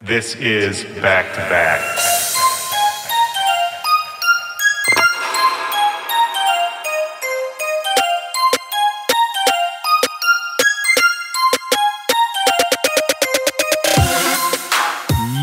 This is Back to Back.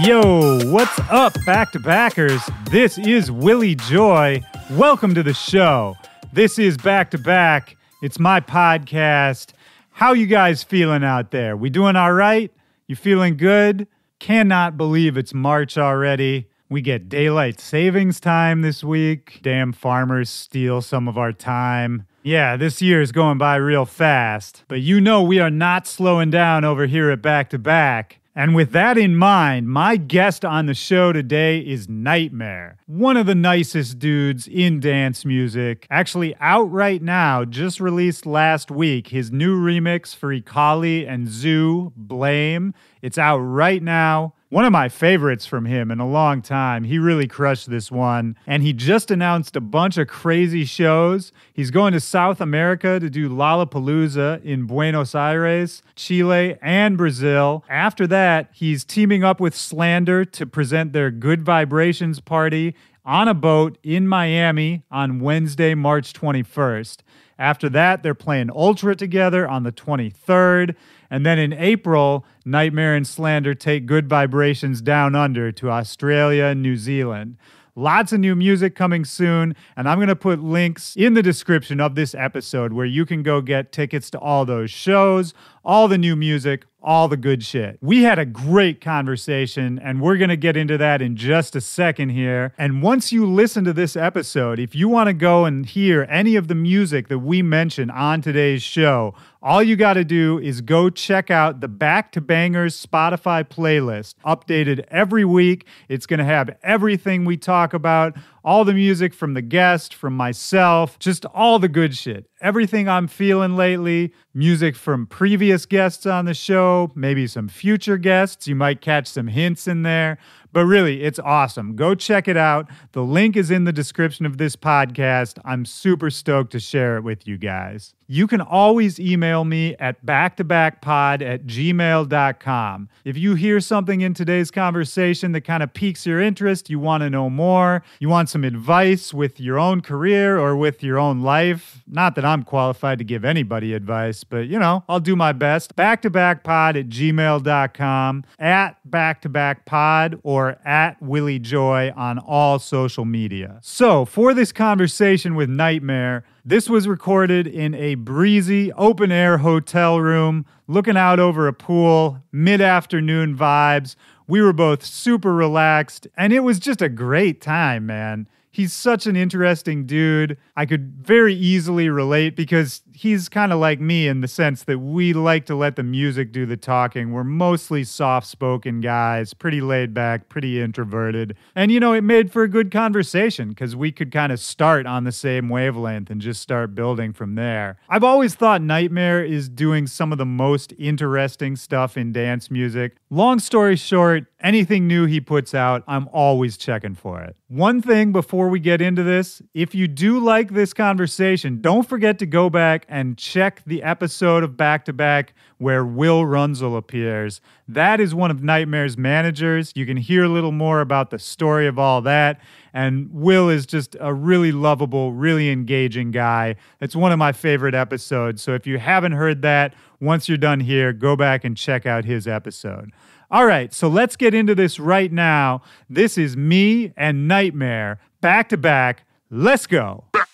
Yo, what's up, Back-to-Backers? This is Willy Joy. Welcome to the show. This is Back to Back. It's my podcast. How you guys feeling out there? We doing all right? You feeling good? Cannot believe it's March already. We get daylight savings time this week. Damn farmers steal some of our time. Yeah, this year is going by real fast. But you know we are not slowing down over here at Back to Back. And with that in mind, my guest on the show today is NGHTMRE, one of the nicest dudes in dance music. Actually out right now, just released last week, his new remix for Ikali and Zoo, Blame. It's out right now. One of my favorites from him in a long time. He really crushed this one. And he just announced a bunch of crazy shows. He's going to South America to do Lollapalooza in Buenos Aires, Chile, and Brazil. After that, he's teaming up with Slander to present their Good Vibrations party on a boat in Miami on Wednesday, March 21st. After that, they're playing Ultra together on the 23rd. And then in April, NGHTMRE and Slander take Good Vibrations down under to Australia and New Zealand. Lots of new music coming soon, and I'm going to put links in the description of this episode where you can go get tickets to all those shows, all the new music, all the good shit. We had a great conversation, and we're going to get into that in just a second here. And once you listen to this episode, if you want to go and hear any of the music that we mention on today's show, all you got to do is go check out the Back to Bangers Spotify playlist, updated every week. It's going to have everything we talk about, all the music from the guest, from myself, just all the good shit. Everything I'm feeling lately, music from previous guests on the show, maybe some future guests. You might catch some hints in there. But really, it's awesome. Go check it out. The link is in the description of this podcast. I'm super stoked to share it with you guys. You can always email me at backtobackpod@gmail.com. If you hear something in today's conversation that kind of piques your interest, you want to know more, you want some advice with your own career or with your own life, not that I'm qualified to give anybody advice, but, you know, I'll do my best. Backtobackpod@gmail.com, at backtobackpod, or at Willy Joy on all social media. So, for this conversation with NGHTMRE, this was recorded in a breezy, open-air hotel room, looking out over a pool, mid-afternoon vibes. We were both super relaxed, and it was just a great time, man. He's such an interesting dude. I could very easily relate because he's kind of like me in the sense that we like to let the music do the talking. We're mostly soft-spoken guys, pretty laid back, pretty introverted. And, you know, it made for a good conversation because we could kind of start on the same wavelength and just start building from there. I've always thought NGHTMRE is doing some of the most interesting stuff in dance music. Long story short, anything new he puts out, I'm always checking for it. One thing before we get into this, if you do like this conversation, don't forget to go back and check the episode of Back to Back where Will Runzel appears. That is one of NGHTMRE's managers. You can hear a little more about the story of all that. And Will is just a really lovable, really engaging guy. It's one of my favorite episodes. So if you haven't heard that, once you're done here, go back and check out his episode. All right, so let's get into this right now. This is me and NGHTMRE, back to back. Let's go. I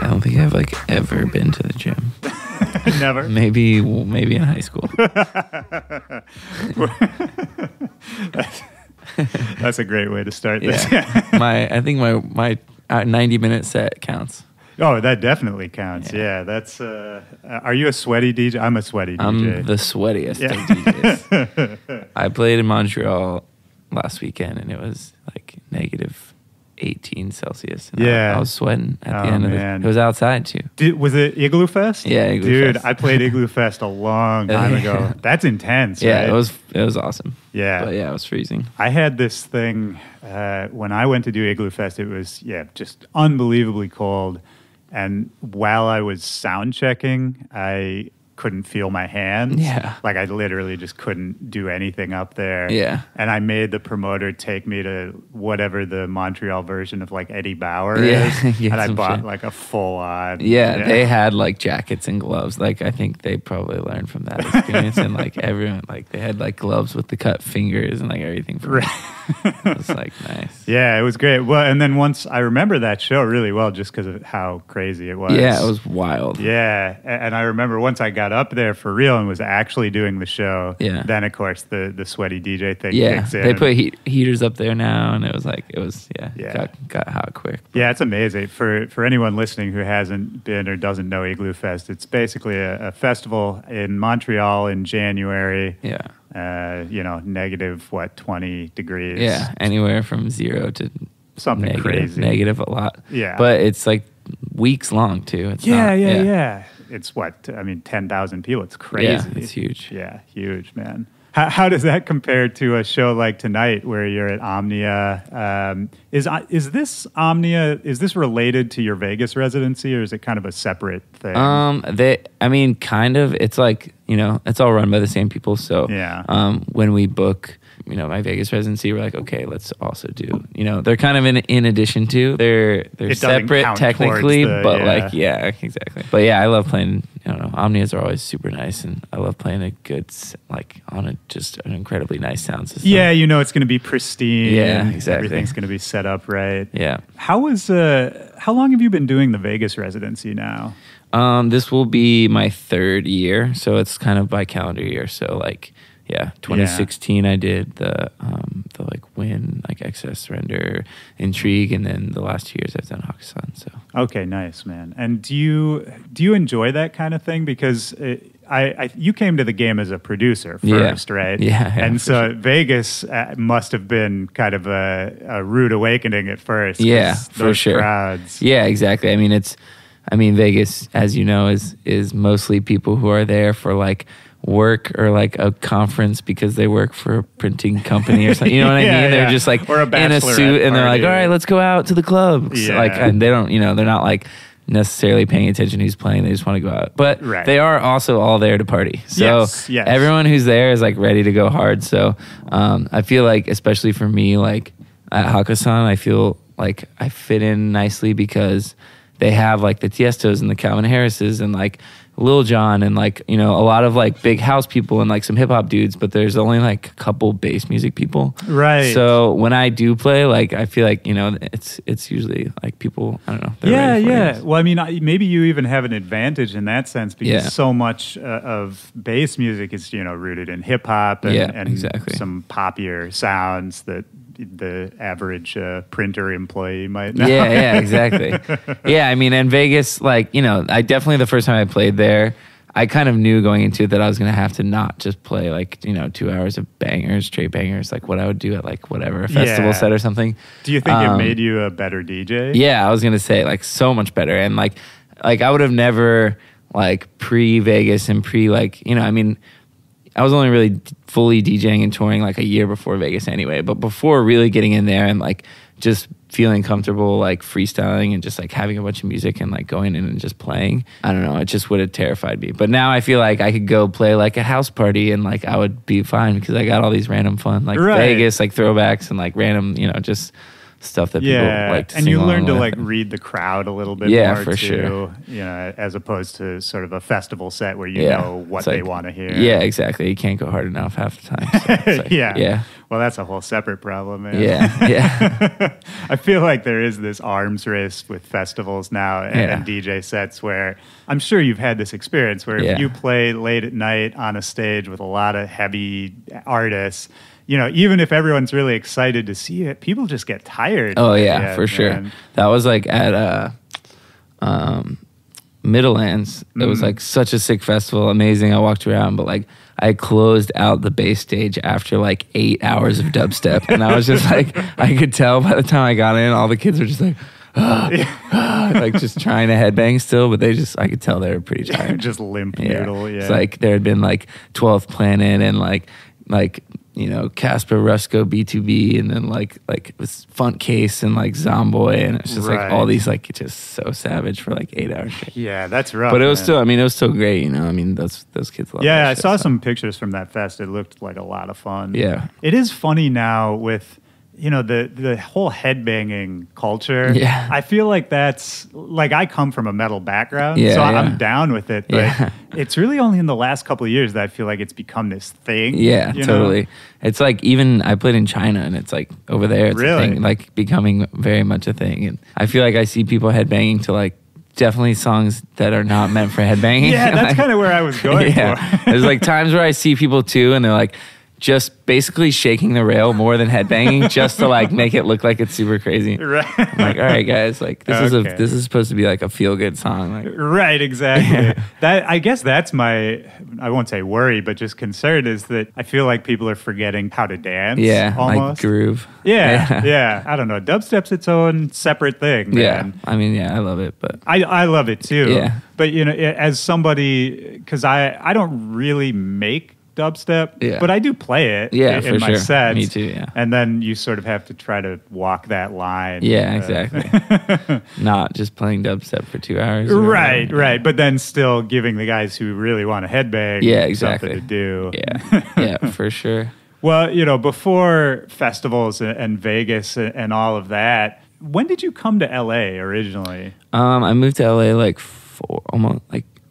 don't think I've ever been to the gym. Never. Maybe in high school. That's a great way to start this. Yeah. I think my 90-minute set counts. Oh, that definitely counts. Yeah, that's... are you a sweaty DJ? I'm a sweaty DJ. I'm the sweatiest of DJs. I played in Montreal last weekend, and it was like 18 Celsius. And Yeah. I was sweating at the end man. of it. It was outside too. Was it Igloo Fest? Yeah, Igloo Dude, Fest. I played Igloo Fest a long time ago. That's intense, Yeah, right? it was awesome. Yeah. But yeah, it was freezing. I had this thing when I went to do Igloo Fest. It was just unbelievably cold, and while I was sound checking, I couldn't feel my hands. Yeah. Like I literally just couldn't do anything up there. Yeah. And I made the promoter take me to whatever the Montreal version of like Eddie Bauer Yeah. is. Yeah, And I some bought shit. like a full on. Yeah, they had like jackets and gloves. Like I think they probably learned from that experience. And like everyone, like they had like gloves with the cut fingers and like everything. It was like nice. Yeah, it was great. Well, and then once I remember that show really well just because of how crazy it was. Yeah, it was wild. Yeah, and I remember once I got up there for real and was actually doing the show, Yeah. then of course the sweaty DJ thing Yeah, kicks in. they put heaters up there now, and it was Yeah. got hot quick. Yeah, it's amazing. For anyone listening who hasn't been or doesn't know Igloo Fest, it's basically a festival in Montreal in January. Yeah, Negative 20 degrees. yeah, anywhere from 0 to Something negative, crazy. negative a lot. Yeah. but it's like weeks long too. It's Yeah, not, yeah. It's 10,000 people. It's crazy. Yeah, it's huge. Yeah, huge, man. How does that compare to a show like tonight where you're at Omnia? Is this Omnia, is this related to your Vegas residency, or is it kind of a separate thing? Kind of. It's like, it's all run by the same people. So Yeah. when we book, my Vegas residency, we're like, okay, let's also do, they're kind of in addition to, they're doesn't separate count technically, towards the- but yeah. like, yeah, exactly. But yeah, I love playing, Omnias are always super nice, and I love playing a good, like on just an incredibly nice sound system. Yeah, it's going to be pristine. Yeah, exactly. Everything's going to be set up right. Yeah. How long have you been doing the Vegas residency now? This will be my 3rd year, so it's kind of by calendar year. So like, 2016 I did the like Win, like Excess, Surrender, Intrigue, and then the last 2 years I've done Hakkasan. So Okay, nice, man. And do you enjoy that kind of thing? Because you came to the game as a producer first, right? Yeah. And for so sure. Vegas must have been kind of a rude awakening at first. 'cause Yeah, for those sure. crowds. Yeah, exactly. I mean, Vegas, as you know, is mostly people who are there for like work or like a conference because they work for a printing company or something. You know what I Yeah, mean? They're yeah. just like Or a in a suit bachelorette and they're like, party. all right, let's go out to the club. So, Yeah. like, and they don't, they're not like necessarily paying attention who's playing. They just want to go out. But Right. they are also all there to party. So Yes. everyone who's there is like ready to go hard. So I feel like, especially for me, like at Hakkasan, I feel like I fit in nicely because they have like the Tiestos and the Calvin Harrises and like Lil Jon and like, a lot of like big house people and like some hip hop dudes, but there's only like a couple bass music people. Right. So when I do play, like I feel like, it's usually like people, I don't know. they're Yeah, ready for it, I yeah. guess. Well, I mean, maybe you even have an advantage in that sense because Yeah. so much of bass music is, rooted in hip hop and, Yeah, and exactly. some poppier sounds that the average printer employee might know. Yeah, exactly. Yeah, I mean, in Vegas, like, I definitely, the first time I played there, I kind of knew going into it that I was going to have to not just play like, 2 hours of bangers, straight bangers, like what I would do at like whatever, a festival Yeah. set or something. Do you think it made you a better DJ? Yeah, I was going to say like so much better. And like I would have never like pre-Vegas and I was only really fully DJing and touring like a year before Vegas anyway. But before really getting in there and like just feeling comfortable, like freestyling and just like having a bunch of music and like going in and just playing, I don't know, it just would have terrified me. But now I feel like I could go play like a house party and like I would be fine because I got all these random fun, like Right. Vegas, like throwbacks and like random, just stuff that people like to and sing you learn along to with. like read the crowd a little bit Yeah, more for too, sure. As opposed to sort of a festival set where you Yeah. know what It's they like- want to hear. Yeah, exactly. You can't go hard enough half the time. So it's like, Yeah. Yeah. Well, that's a whole separate problem, man. Yeah. I feel like there is this arms race with festivals now and, Yeah. and DJ sets where I'm sure you've had this experience where Yeah. if you play late at night on a stage with a lot of heavy artists, even if everyone's really excited to see it, people just get tired. Oh yeah, for sure. man. That was like at Middlelands. It was like such a sick festival, amazing. I walked around, but like I closed out the bass stage after like 8 hours of dubstep, and I was just like, I could tell by the time I got in, all the kids were just like, like just trying to headbang still, but I could tell they were pretty tired. Just limp noodle. Yeah, it's like there had been like 12th Planet and like Casper Rusko B2B, and then like it was Funk Case and like Zomboy, and it's just like all these like just so savage for like 8 hours straight. Yeah, that's rough. But it was still, I mean, it was still great, I mean, those kids love Yeah, that I shit, saw so. some pictures from that fest. It looked like a lot of fun. Yeah. It is funny now with the whole headbanging culture. Yeah. I feel like that's like, I come from a metal background, Yeah, so yeah. I'm down with it. But Yeah. it's really only in the last couple of years that I feel like it's become this thing. Yeah, you know? totally. It's like, even I played in China, and it's like over there, it's Really? a thing, like becoming very much a thing. And I feel like I see people headbanging to like definitely songs that are not meant for headbanging. Yeah, that's Like, kind of where I was going for. There's like times where I see people too, and they're like just basically shaking the rail more than headbanging, just to like make it look like it's super crazy. Right. I'm like, all right, guys, like this Okay. is supposed to be like a feel good song. Like, Right, exactly. That, I guess that's my, I won't say worry, but just concern is that I feel like people are forgetting how to dance. yeah, like almost. groove. Yeah. I don't know. Dubstep's its own separate thing. Yeah, Man. I mean, yeah, I love it, but I love it too. Yeah. But as somebody, because I don't really make dubstep, Yeah. but I do play it Yeah, in for my sure. sets. Me too, yeah. And then you sort of have to try to walk that line. yeah, exactly. Not just playing dubstep for 2 hours. or Right, whatever. right. But then still giving the guys who really want to headbang Yeah, exactly. something to do. Yeah, for sure. Well, before festivals and Vegas and all of that, when did you come to LA originally? I moved to LA like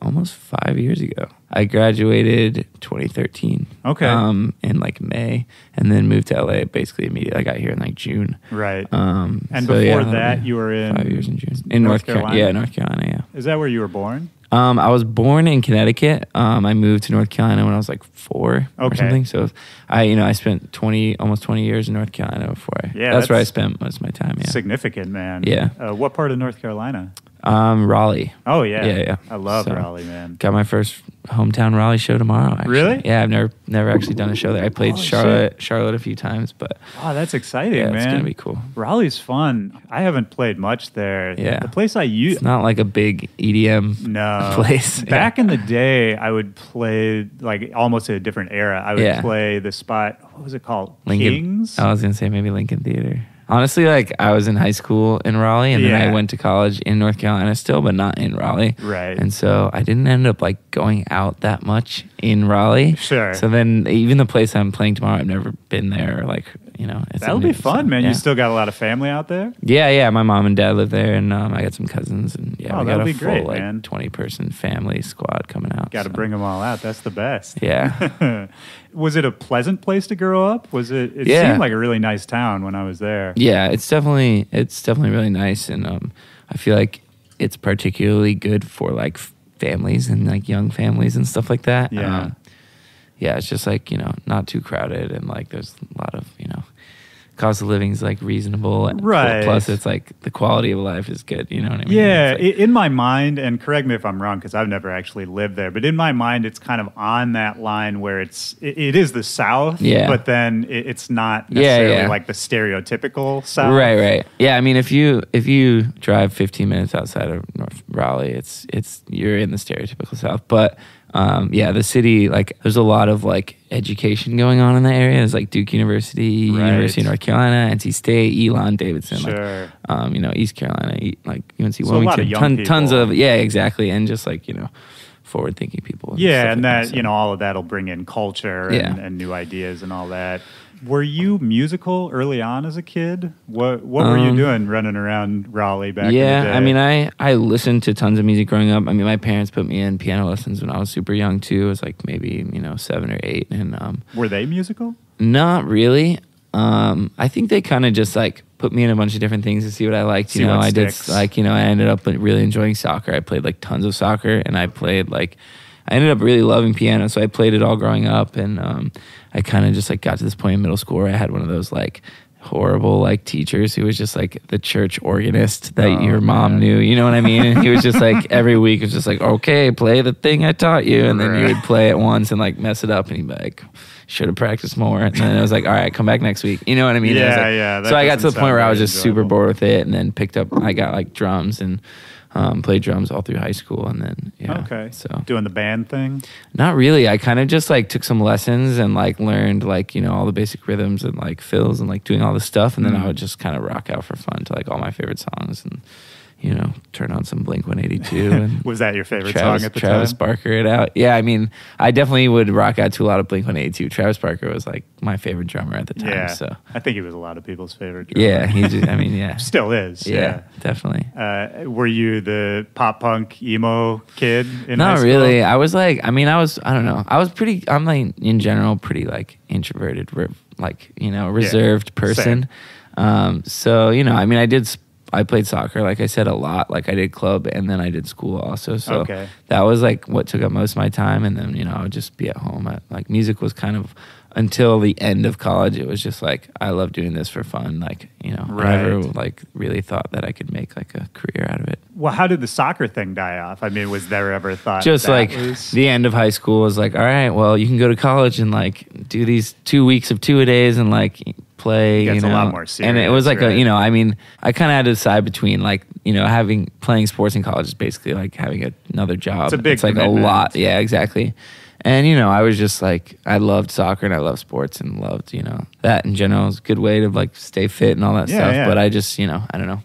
almost 5 years ago. I graduated 2013. Okay. In like May, and then moved to LA basically immediately. I got here in like June. Right. And Before that, you were in 5 years in June in North Carolina. Yeah, North Carolina. Yeah. Is that where you were born? I was born in Connecticut. I moved to North Carolina when I was like 4 or Okay. something. So I spent almost 20 years in North Carolina before. That's where I spent most of my time. Yeah. Significant, man. Yeah. What part of North Carolina? Raleigh. Oh, yeah. Yeah. I love So, Raleigh, man. Got my first hometown Raleigh show tomorrow. Actually. Really? Yeah, I've never actually done a show there. I played Holy Charlotte a few times, but Oh, that's exciting, yeah, man. it's gonna be cool. Raleigh's fun. I haven't played much there. Yeah. The place I used... It's not like a big EDM place. Back in the day, I would play, like, almost in a different era. I would Yeah. play the spot, what was it called? Lincoln, Kings? I was gonna say maybe Lincoln Theater. Honestly, like I was in high school in Raleigh, and then Yeah. I went to college in North Carolina still, but not in Raleigh. Right. And so I didn't end up like going out that much in Raleigh. Sure. So then even the place I'm playing tomorrow, I've never been there. Or like it's That'll new, be fun, so, man. Yeah. You still got a lot of family out there? Yeah. My mom and dad live there, and I got some cousins, and Oh, we got that'll a be full great, like man. 20-person family squad coming out. Got to so. bring them all out. That's the best. Yeah. Was it a pleasant place to grow up? Was it? It Yeah. seemed like a really nice town when I was there. Yeah, it's definitely really nice, and I feel like it's particularly good for like families and like young families and stuff like that. Yeah. Yeah, it's just like not too crowded, and like there's a lot of cost of living is like reasonable, and Right. plus it's like the quality of life is good. You know what I mean? Yeah, It's like- in my mind, and correct me if I'm wrong because I've never actually lived there, but in my mind, it's kind of on that line where it is the South, Yeah. but then it's not Yeah, necessarily yeah. like the stereotypical South. Right. Yeah, I mean, if you drive 15 minutes outside of North Raleigh, it's you're in the stereotypical South. But yeah, the city, like, there's a lot of like education going on in the area. There's like Duke University, Right. University of North Carolina, NC State, Elon, Davidson, Sure. like, East Carolina, like UNC So a lot of Wilmington, young tons people. of exactly, and just like forward-thinking people. Yeah, stuff and like that, so. all of that'll bring in culture Yeah. and new ideas and all that. Were you musical early on as a kid? What were you doing running around Raleigh back in the day? I mean, I listened to tons of music growing up. I mean, my parents put me in piano lessons when I was super young too. I was like maybe 7 or 8, and Were they musical? not really. I think they kind of just like put me in a bunch of different things to see what I liked. See what I sticks. did like I ended up really enjoying soccer. I played like tons of soccer, and I ended up really loving piano, so I played it all growing up, and I kind of just like got to this point in middle school where I had one of those like horrible like teachers who was just like the church organist that your mom knew, you know what I mean? And he was just like every week was just like, okay, play the thing I taught you, and then you would play it once and like mess it up, and he'd be like, should have practiced more. And then it was like, all right, come back next week, you know what I mean? So I got to the point where I was just super bored with it, and then I got like drums and played drums all through high school, and then so doing the band thing. Not really. I kind of just like took some lessons and like learned like all the basic rhythms and like fills and like doing all this stuff, and then I would just kind of rock out for fun to like all my favorite songs and turn on some Blink-182. And was that your favorite song at the Travis time? Barker it out. Yeah, I mean, I definitely would rock out to a lot of Blink-182. Travis Barker was like my favorite drummer at the time. Yeah, so I think he was a lot of people's favorite drummer. Yeah, yeah. Still is. Yeah, definitely. Were you the pop punk emo kid in high Not school? really. I was like, I don't know. I'm like in general pretty like introverted, reserved person. So, I played soccer, like I said, a lot. Like I did club, and then I did school also. So that was like what took up most of my time. And then, I would just be at home. Like music was kind of, until the end of college, it was just like, I love doing this for fun. Like, I never like really thought that I could make like a career out of it. Well, how did the soccer thing die off? I mean, was there ever thought just that like was... the end of high school was like, all right, well, you can go to college and like do these 2 weeks of 2-a-days and like play, a lot more serious. And it was like right? I kind of had to decide between like, playing sports in college is basically like having another job. It's a big like commitment. a lot. Yeah, exactly. And, I was just like, I loved soccer and I loved sports and loved, that in general is a good way to like stay fit and all that stuff. Yeah. But I just, I don't know,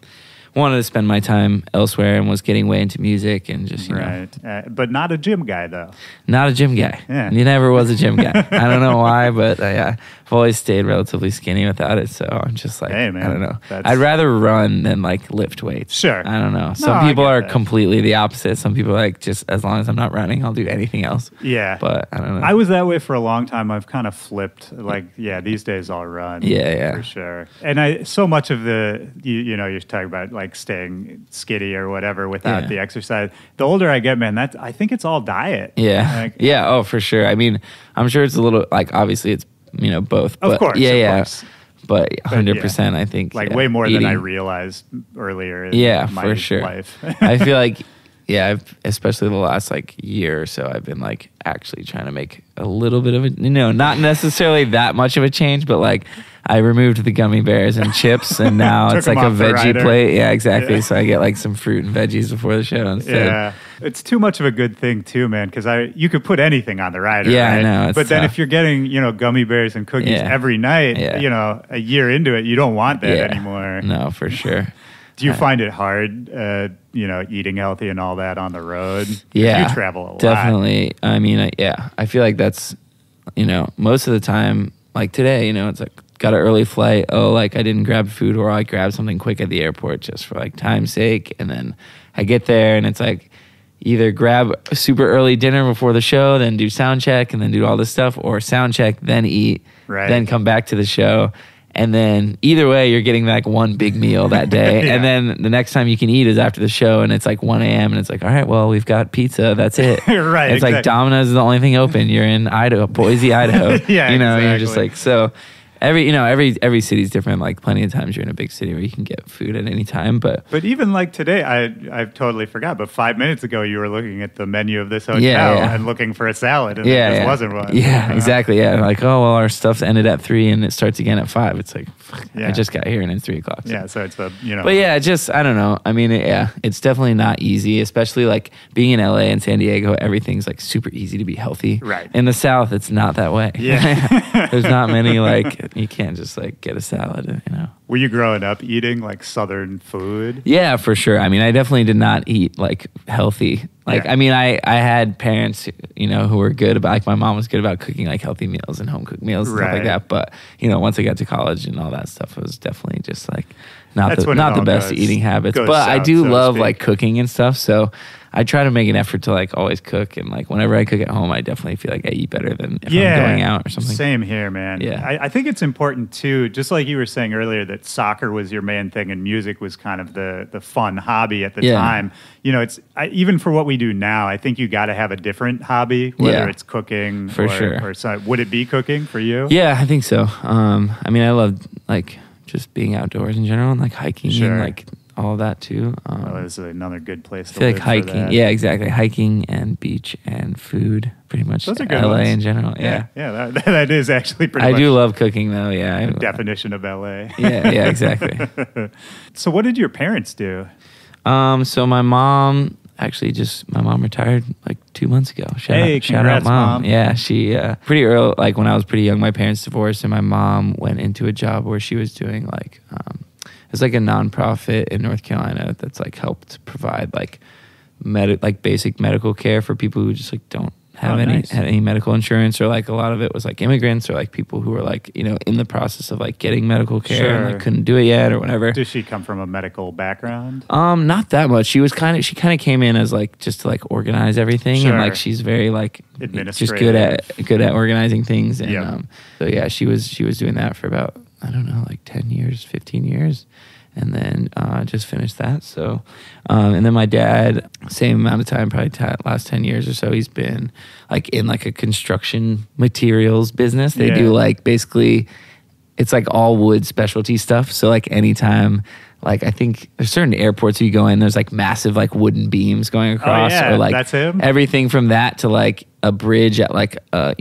wanted to spend my time elsewhere and was getting way into music and just, but not a gym guy though. Not a gym guy. Yeah. He never was a gym guy. I don't know why, but I've always stayed relatively skinny without it. So I'm just like, hey, man, I don't know. I'd rather run than like lift weights. Sure. I don't know. Some people are completely the opposite. Some people are like, just as long as I'm not running, I'll do anything else. Yeah. But I don't know. I was that way for a long time. I've kind of flipped. Like, these days I'll run. Yeah. For sure. And so much of you're talking about like staying skinny or whatever without the exercise. The older I get, man, I think it's all diet. Yeah. Oh, for sure. I mean, I'm sure it's a little like, obviously it's, both. But of course. But 100%, I think. Like way more than I realized earlier in my for sure. life. I feel like, especially the last like year or so, I've been like actually trying to make a little bit of a, not necessarily that much of a change, but like I removed the gummy bears and chips, and now it's like a veggie plate. Yeah, exactly. Yeah. So I get like some fruit and veggies before the show instead. Yeah. It's too much of a good thing too, man, because you could put anything on the rider. Yeah, right? I know. But then if you're getting, gummy bears and cookies every night, a year into it, you don't want that anymore. No, for sure. Do you find it hard, eating healthy and all that on the road? Yeah. You travel a lot. Definitely. I mean, I feel like that's, most of the time, like today, it's like, got an early flight. Oh, like I didn't grab food, or I grabbed something quick at the airport just for like time's sake. And then I get there and it's like either grab a super early dinner before the show, then do sound check and then do all this stuff, or sound check, then eat, then come back to the show. And then either way, you're getting like one big meal that day. And then the next time you can eat is after the show, and it's like 1 a.m. and it's like, all right, well, we've got pizza. That's it. Right. It's like Domino's is the only thing open. You're in Idaho, Boise, Idaho. Exactly. You're just like, so every city's different. Like plenty of times you're in a big city where you can get food at any time. But even like today, I totally forgot. But 5 minutes ago, you were looking at the menu of this hotel and looking for a salad, and there just wasn't one. Yeah, exactly. Yeah, like, oh well, our stuff ended at 3 and it starts again at 5. It's like, I just got here and it's 3 o'clock. So. Yeah, so it's the But just I don't know. I mean, it's definitely not easy, especially like being in LA and San Diego. Everything's like super easy to be healthy. Right. In the South, it's not that way. Yeah. There's not many like. You can't just like get a salad, Were you growing up eating like Southern food? Yeah, for sure. I mean, I definitely did not eat like healthy. Like, I mean, I had parents, who were good about, like my mom was good about cooking like healthy meals and home cooked meals and stuff like that. But, once I got to college and all that stuff, it was definitely just like not the best eating habits. But I do love like cooking and stuff. So I try to make an effort to like always cook, and like whenever I cook at home, I definitely feel like I eat better than if I'm going out or something. Same here, man. Yeah. I think it's important too, just like you were saying earlier, that soccer was your main thing and music was kind of the fun hobby at the time. Even for what we do now, I think you got to have a different hobby, whether it's cooking or would it be cooking for you? Yeah, I think so. I mean, I love like just being outdoors in general and like hiking Sure. and like all of that too. Well, this is another good place I to feel live like for hiking. that. Yeah, exactly. Hiking and beach and food, pretty much. Those are good LA ones. in general. Yeah. Yeah, that is actually pretty I much do love cooking though. Yeah. the definition of LA. Yeah, exactly. So what did your parents do? So my mom retired like 2 months ago. Shout out congrats, Mom. Yeah, she pretty early, like when I was pretty young, my parents divorced, and my mom went into a job where she was doing like it's like a nonprofit in North Carolina that's like helped provide like basic medical care for people who just like don't have any medical insurance, or like a lot of it was like immigrants or like people who were like, you know, in the process of like getting medical care and like couldn't do it yet or whatever. Does she come from a medical background? Not that much. She kind of came in as like just to like organize everything, and like she's very like just good at organizing things, and so yeah, she was doing that for about, I don't know, like 10 years, 15 years. And then just finished that. So, and then my dad, same amount of time, probably last 10 years or so, he's been like in like a construction materials business. They do like basically, it's like all wood specialty stuff. So like anytime, like I think there's certain airports you go in, there's like massive like wooden beams going across, or like that's him? Everything from that to like a bridge at like a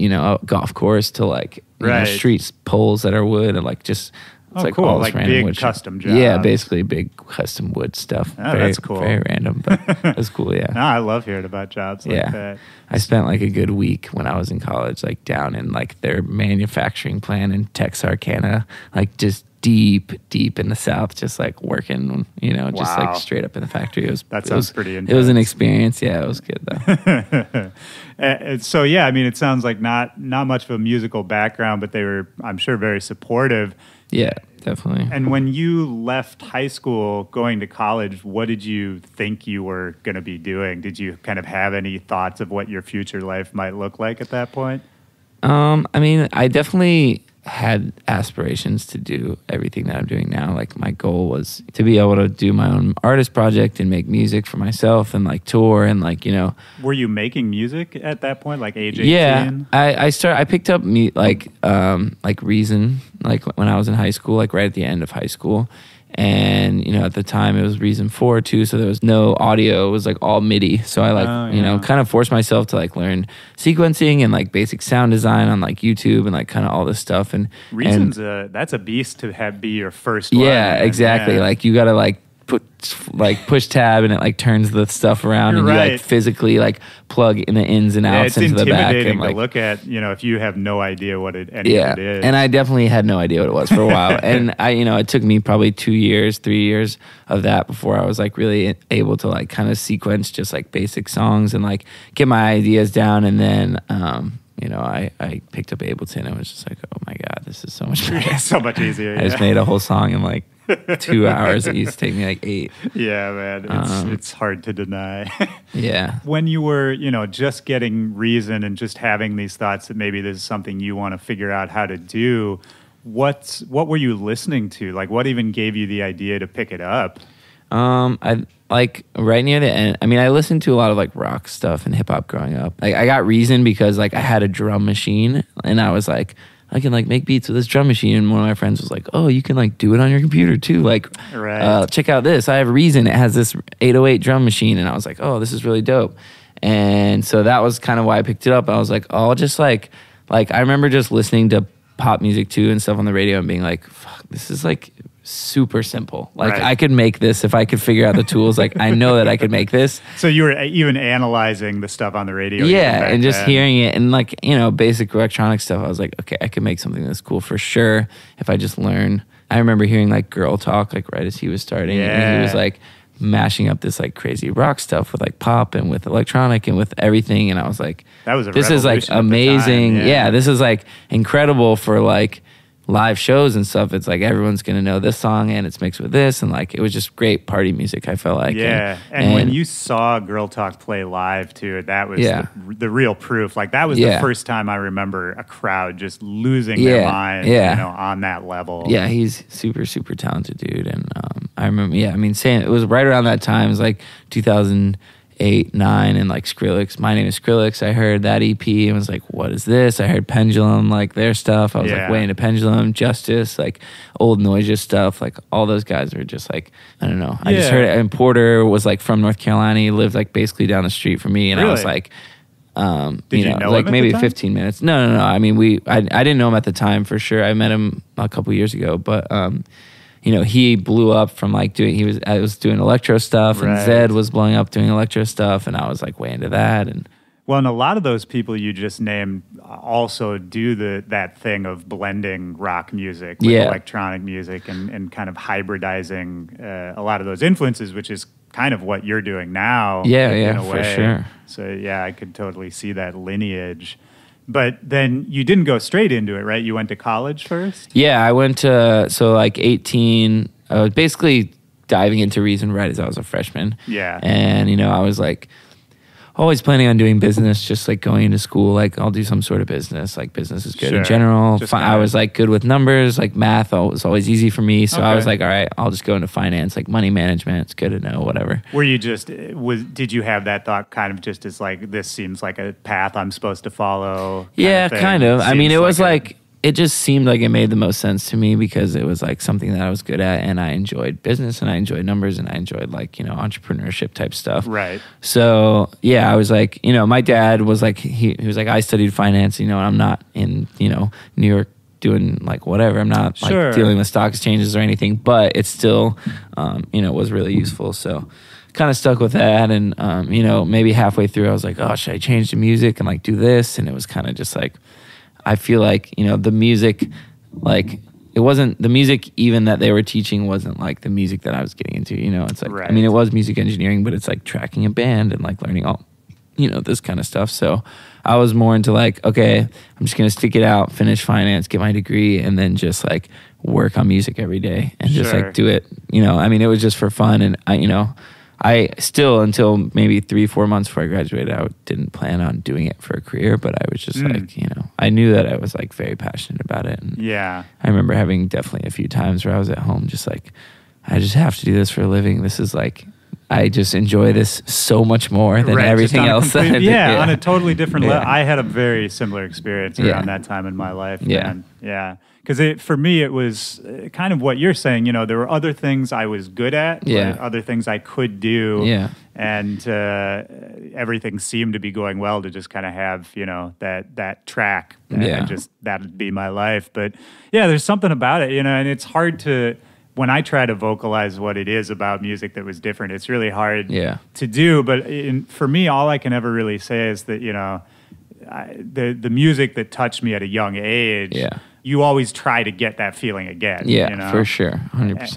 golf course to like you know, street poles that are wood, and like just. It's like cool. all Like random big wood custom jobs. Yeah, basically big custom wood stuff. That's cool. Very random, but that's cool, yeah. No, I love hearing about jobs like that. I spent like a good week when I was in college, like down in like their manufacturing plant in Texarkana, like just deep in the South, just like working, you know, just like straight up in the factory. That sounds pretty intense. It was an experience. Yeah, it was good though. So yeah, I mean, it sounds like not much of a musical background, but they were, I'm sure, very supportive. Yeah, definitely. And when you left high school going to college, what did you think you were going to be doing? Did you kind of have any thoughts of what your future life might look like at that point? I mean, I definitely had aspirations to do everything that I'm doing now. Like my goal was to be able to do my own artist project and make music for myself and like tour and like, you know. Were you making music at that point, like age 18? Yeah, I picked up like Reason, like when I was in high school, like right at the end of high school. And, you know, at the time it was Reason 4 too, so there was no audio. It was like all MIDI. So I like, you know, kind of forced myself to like learn sequencing and like basic sound design on like YouTube and like kind of all this stuff. And Reason's that's a beast to be your first one. Yeah, exactly. Yeah. Like you got to like push tab and it like turns the stuff around. You're and you like physically like plug in the ins and outs into the back. It's intimidating like, to look at, you know, if you have no idea what any of it is. And I definitely had no idea what it was for a while. And it took me probably 2 years, 3 years of that before I was like really able to like kind of sequence just like basic songs and like get my ideas down. And then, I picked up Ableton and was just like, oh my God, this is so much better. So much easier. I just made a whole song in like 2 hours. It used to take me like 8. Yeah, man. It's hard to deny. Yeah. When you were, just getting Reason and just having these thoughts that maybe this is something you want to figure out how to do, what were you listening to? Like, what even gave you the idea to pick it up? I like right near the end. I mean, I listened to a lot of like rock stuff and hip hop growing up. Like, I got Reason because like I had a drum machine and I was like, I can like make beats with this drum machine. And one of my friends was like, oh, you can like do it on your computer too. Like, check out this. I have Reason. It has this 808 drum machine. And I was like, oh, this is really dope. And so that was kind of why I picked it up. I was like, oh, I'll just like I remember just listening to pop music too and stuff on the radio and being like, fuck, this is like super simple. Like I could make this if I could figure out the tools. Like I know that I could make this. So you were even analyzing the stuff on the radio. Yeah, and just hearing it and like, basic electronic stuff. I was like, okay, I could make something that's cool for sure if I just learn. I remember hearing like Girl Talk like right as he was starting. Yeah. And he was like mashing up this like crazy rock stuff with like pop and with electronic and with everything. And I was like, this is like amazing. Yeah, this is like incredible for like live shows and stuff. It's like everyone's gonna know this song and it's mixed with this, and like it was just great party music, I felt like. Yeah. And when you saw Girl Talk play live too, that was the real proof. Like that was the first time I remember a crowd just losing their mind on that level. Yeah, he's super, super talented dude. And I remember, saying it was right around that time, it was like 2008 8, 9, and like Skrillex. My Name is Skrillex. I heard that EP and was like, what is this? I heard Pendulum, like their stuff. I was like way into Pendulum, Justice, like old Noisiest stuff. Like all those guys were just like, I don't know. I just heard it. And Porter was like from North Carolina. He lived like basically down the street from me. And I was like, Did you know like him at maybe the time? 15 minutes. No. I mean, I didn't know him at the time for sure. I met him a couple years ago, but he blew up from like I was doing electro stuff, and Zed was blowing up doing electro stuff, and I was like way into that. And well, and a lot of those people you just named also do that thing of blending rock music with electronic music and kind of hybridizing a lot of those influences, which is kind of what you're doing now. In a way. For sure. So I could totally see that lineage. But then you didn't go straight into it, right? You went to college first? Yeah, I went to, 18, I was basically diving into Reason right as I was a freshman. Yeah. And, I was like, always planning on doing business, just like going into school, like I'll do some sort of business, like business is good in general. I was like good with numbers, like math was always easy for me. So I was like, all right, I'll just go into finance, like money management. It's good to know, whatever. Were you did you have that thought kind of just as like, this seems like a path I'm supposed to follow? Kind of. I mean, it was like it just seemed like it made the most sense to me because it was like something that I was good at, and I enjoyed business, and I enjoyed numbers, and I enjoyed like, entrepreneurship type stuff. Right. So I was like, my dad was like, he was like, I studied finance, and I'm not in, New York doing like whatever. I'm not like dealing with stock exchanges or anything, but it still, was really useful. So kind of stuck with that. And, maybe halfway through I was like, oh, should I change to music and like do this? And it was kind of just like, I feel like, the music, like, it wasn't, the music even that they were teaching wasn't like the music that I was getting into, It's like, I mean, it was music engineering, but it's like tracking a band and like learning all, this kind of stuff. So I was more into like, okay, I'm just going to stick it out, finish finance, get my degree, and then just like work on music every day and just like do it, I mean, it was just for fun. And I still, until maybe 3-4 months before I graduated, I didn't plan on doing it for a career, but I was just like, I knew that I was like very passionate about it. And I remember having definitely a few times where I was at home just like, I just have to do this for a living. This is like, I just enjoy this so much more than everything else. On a totally different level. I had a very similar experience around that time in my life. Because for me, it was kind of what you're saying. There were other things I was good at, other things I could do, and everything seemed to be going well to just kind of have that track, and just that'd be my life. But there's something about it, and it's hard to. When I try to vocalize what it is about music that was different, it's really hard to do. But for me, all I can ever really say is that the music that touched me at a young age. You always try to get that feeling again. For sure, 100%.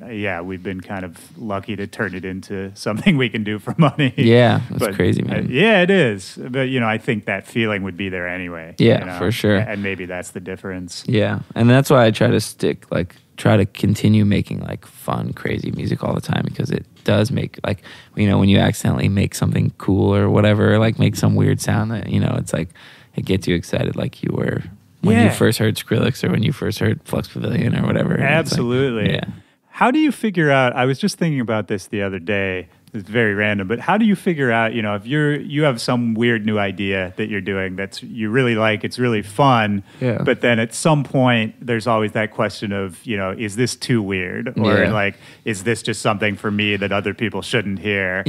And we've been kind of lucky to turn it into something we can do for money. That's crazy, man. It is. But I think that feeling would be there anyway. For sure. And maybe that's the difference. And that's why I try to continue making like fun, crazy music all the time, because it does make like, when you accidentally make something cool or whatever, like make some weird sound that, it's like, it gets you excited like you were when you first heard Skrillex or when you first heard Flux Pavilion or whatever. Absolutely. Like, How do you figure out, I was just thinking about this the other day, it's very random, but how do you figure out, if you have some weird new idea that you're doing you really like, it's really fun, but then at some point there's always that question of, is this too weird? Or like, is this just something for me that other people shouldn't hear?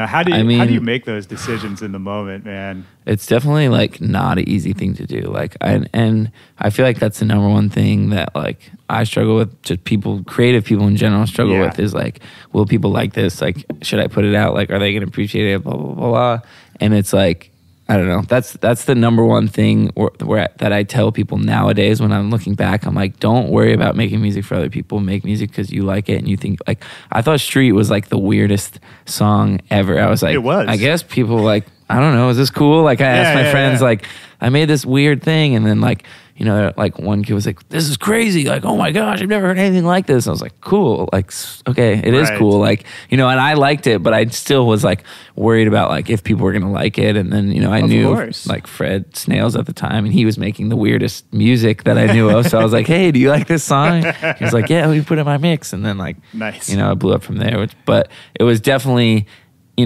How do you make those decisions in the moment, man? It's definitely like not an easy thing to do. Like, and I feel like that's the number one thing that like I struggle with, just creative people in general struggle with, is like, will people like this? Like, should I put it out? Like, are they going to appreciate it? Blah, blah, blah, blah. And it's like, I don't know. That's the number one thing that I tell people nowadays when I'm looking back. I'm like, don't worry about making music for other people. Make music because you like it and you think, like, I thought Street was like the weirdest song ever. I was like, it was. I guess people like, I don't know, is this cool? Like, I asked my friends, like, I made this weird thing, and then like, like one kid was like, this is crazy. Like, oh my gosh, I've never heard anything like this. And I was like, cool. Like, okay, it is cool. Like, and I liked it, but I still was like worried about like if people were going to like it. And then, I knew like Fred Snails at the time, and he was making the weirdest music that I knew of. So I was like, hey, do you like this song? He was like, yeah, we put it in my mix. And then like, nice. I blew up from there, but it was definitely,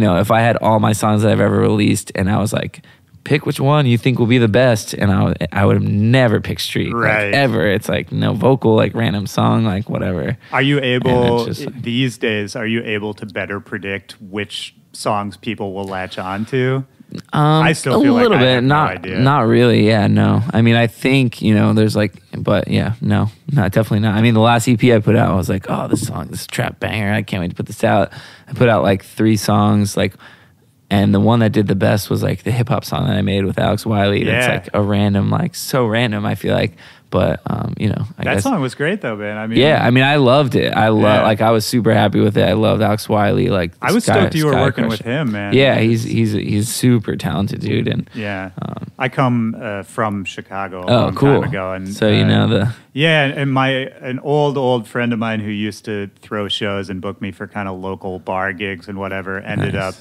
if I had all my songs that I've ever released and I was like, pick which one you think will be the best, and I would have never picked Street, right? Like, ever. It's like no vocal, like random song, like whatever. Are you able like, these days? Are you able to better predict which songs people will latch on to? I still feel a little like I bit, have not no idea. not really. Yeah, no. I mean, I think there's like, but yeah, no, not definitely not. I mean, the last EP I put out, I was like, oh, this is a trap banger. I can't wait to put this out. I put out like 3 songs, like. And the one that did the best was like the hip hop song that I made with Alex Wiley. Yeah. That's like a random, like so random, I feel like. But, I that guess. song was great though, man. I mean, Yeah, I mean, I loved it. I was super happy with it. I loved Alex Wiley. Like, I was stoked you were working with him, man. Yeah, he's super talented, dude. And yeah, I come from Chicago a long cool. time ago, and so yeah, and an old friend of mine who used to throw shows and book me for kind of local bar gigs and whatever ended up.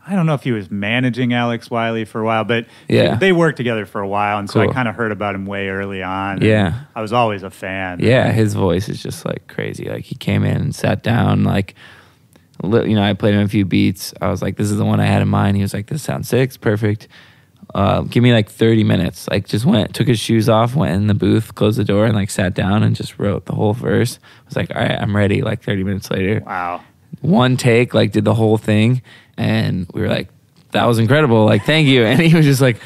I don't know if he was managing Alex Wiley for a while, but they worked together for a while, and so I kind of heard about him way early on. Yeah. I was always a fan. Yeah, his voice is just like crazy. Like he came in and sat down, like, I played him a few beats. I was like, this is the one I had in mind. He was like, this sounds sick, it's perfect. Give me like 30 minutes. Like just took his shoes off, went in the booth, closed the door, and like sat down and just wrote the whole verse. I was like, all right, I'm ready. Like 30 minutes later. Wow. One take, like did the whole thing. And we were like, that was incredible. Like, thank you. And he was just like,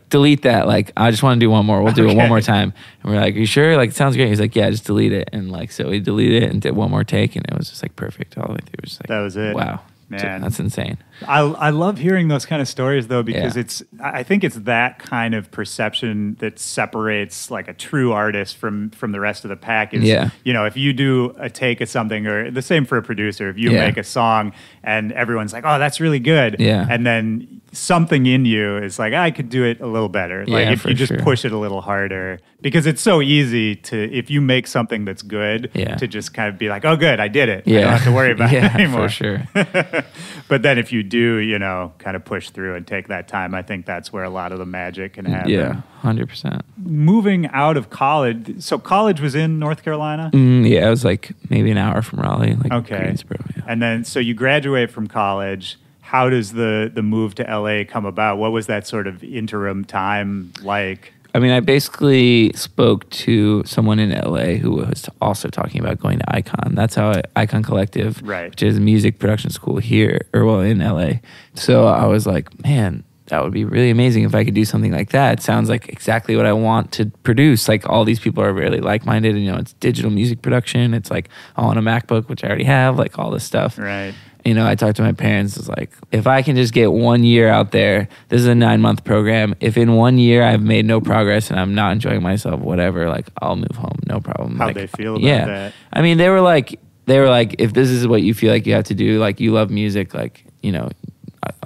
delete that. Like, I just want to do one more. We'll do it one more time. And we're like, are you sure? Like, it sounds great. He's like, yeah, just delete it. And like, so we deleted it and did one more take. And it was just like perfect all the way through. It was like, that was it. Wow. Man, that's insane. I love hearing those kind of stories though, because I think it's that kind of perception that separates like a true artist from the rest of the pack. Is, if you do a take of something, or the same for a producer, if you make a song and everyone's like, oh, that's really good, and then something in you is like, I could do it a little better. Like if you just push it a little harder, because it's so easy to, if you make something that's good, to just kind of be like, oh, good, I did it. I don't have to worry about it anymore. For sure. But then if you do, kind of push through and take that time, I think that's where a lot of the magic can happen. Yeah, 100%. Moving out of college, so college was in North Carolina? Yeah, it was like maybe an hour from Raleigh, like Greensboro. Yeah. And then, so you graduate from college. How does the move to LA come about? What was that sort of interim time like? I mean, I basically spoke to someone in LA who was also talking about going to Icon. That's how Icon Collective, which is a music production school here, in LA. So I was like, man, that would be really amazing if I could do something like that. It sounds like exactly what I want to produce. Like all these people are really like-minded, and it's digital music production. It's like all on a MacBook, which I already have, like all this stuff. Right. I talked to my parents. It's like, if I can just get 1 year out there, this is a 9-month program. If in 1 year I've made no progress and I'm not enjoying myself, whatever, like I'll move home, no problem. How'd they feel about that? I mean, they were like, if this is what you feel like you have to do, like you love music, like,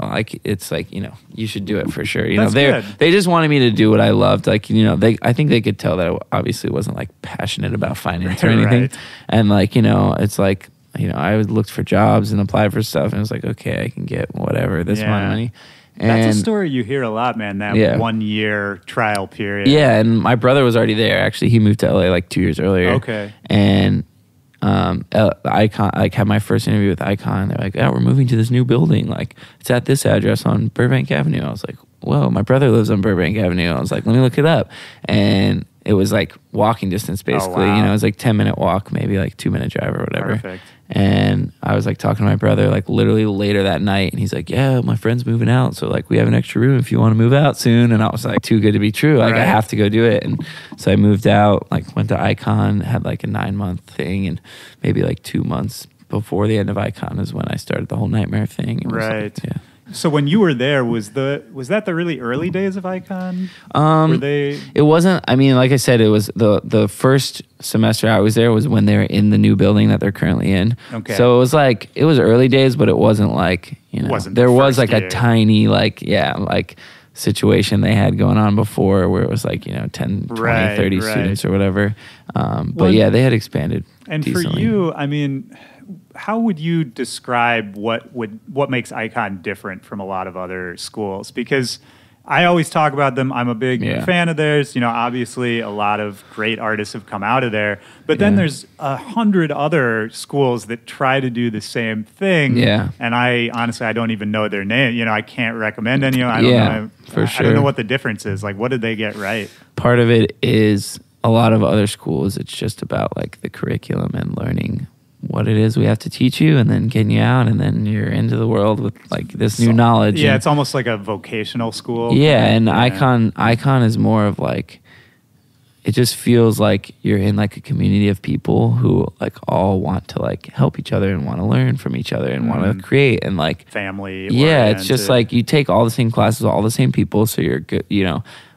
like it's like, you should do it for sure. They just wanted me to do what I loved. Like, I think they could tell that I obviously wasn't like passionate about finance or anything. Right. And like, it's like, I looked for jobs and applied for stuff, and it was like, okay, I can get whatever, this amount of money. And that's a story you hear a lot, man, that 1 year trial period. Yeah, and my brother was already there. Actually, he moved to LA like 2 years earlier. Okay. And Icon, like, had my first interview with Icon. They're like, we're moving to this new building. Like, it's at this address on Burbank Avenue. I was like, whoa, my brother lives on Burbank Avenue. I was like, let me look it up. And it was like walking distance, basically. Oh, wow. It was like 10-minute walk, maybe like 2-minute drive or whatever. Perfect. And I was like talking to my brother like literally later that night, and he's like, yeah, my friend's moving out, so like we have an extra room if you want to move out soon. And I was like, too good to be true, like I have to go do it. And so I moved out, like went to Icon, had like a 9-month thing, and maybe like 2 months before the end of Icon is when I started the whole Nightmare thing. Right. Like, so when you were there, was that the really early days of Icon? Were they? It wasn't. I mean, like I said, it was the first semester I was there was when they were in the new building that they're currently in. Okay. So it was early days, but it wasn't like there was like a tiny situation they had going on before where it was like 10, 20, 30 students or whatever. But yeah, they had expanded. And decently. For you, I mean, how would you describe what makes Icon different from a lot of other schools? Because I always talk about them. I'm a big Yeah. fan of theirs. Obviously a lot of great artists have come out of there. But then there's 100 other schools that try to do the same thing. Yeah. And I don't even know their name. I can't recommend any of them. I don't know. For sure. I don't know what the difference is. Like, what did they get right? Part of it is a lot of other schools, it's just about like the curriculum and learning what it is we have to teach you, and then getting you out, and then you're into the world with like this new knowledge. Yeah, and, it's almost like a vocational school. Yeah, and Icon is more of like, it just feels like you're in like a community of people who like all want to like help each other and want to learn from each other and want to create and like family. Yeah, it's just like you take all the same classes, all the same people, so you're good.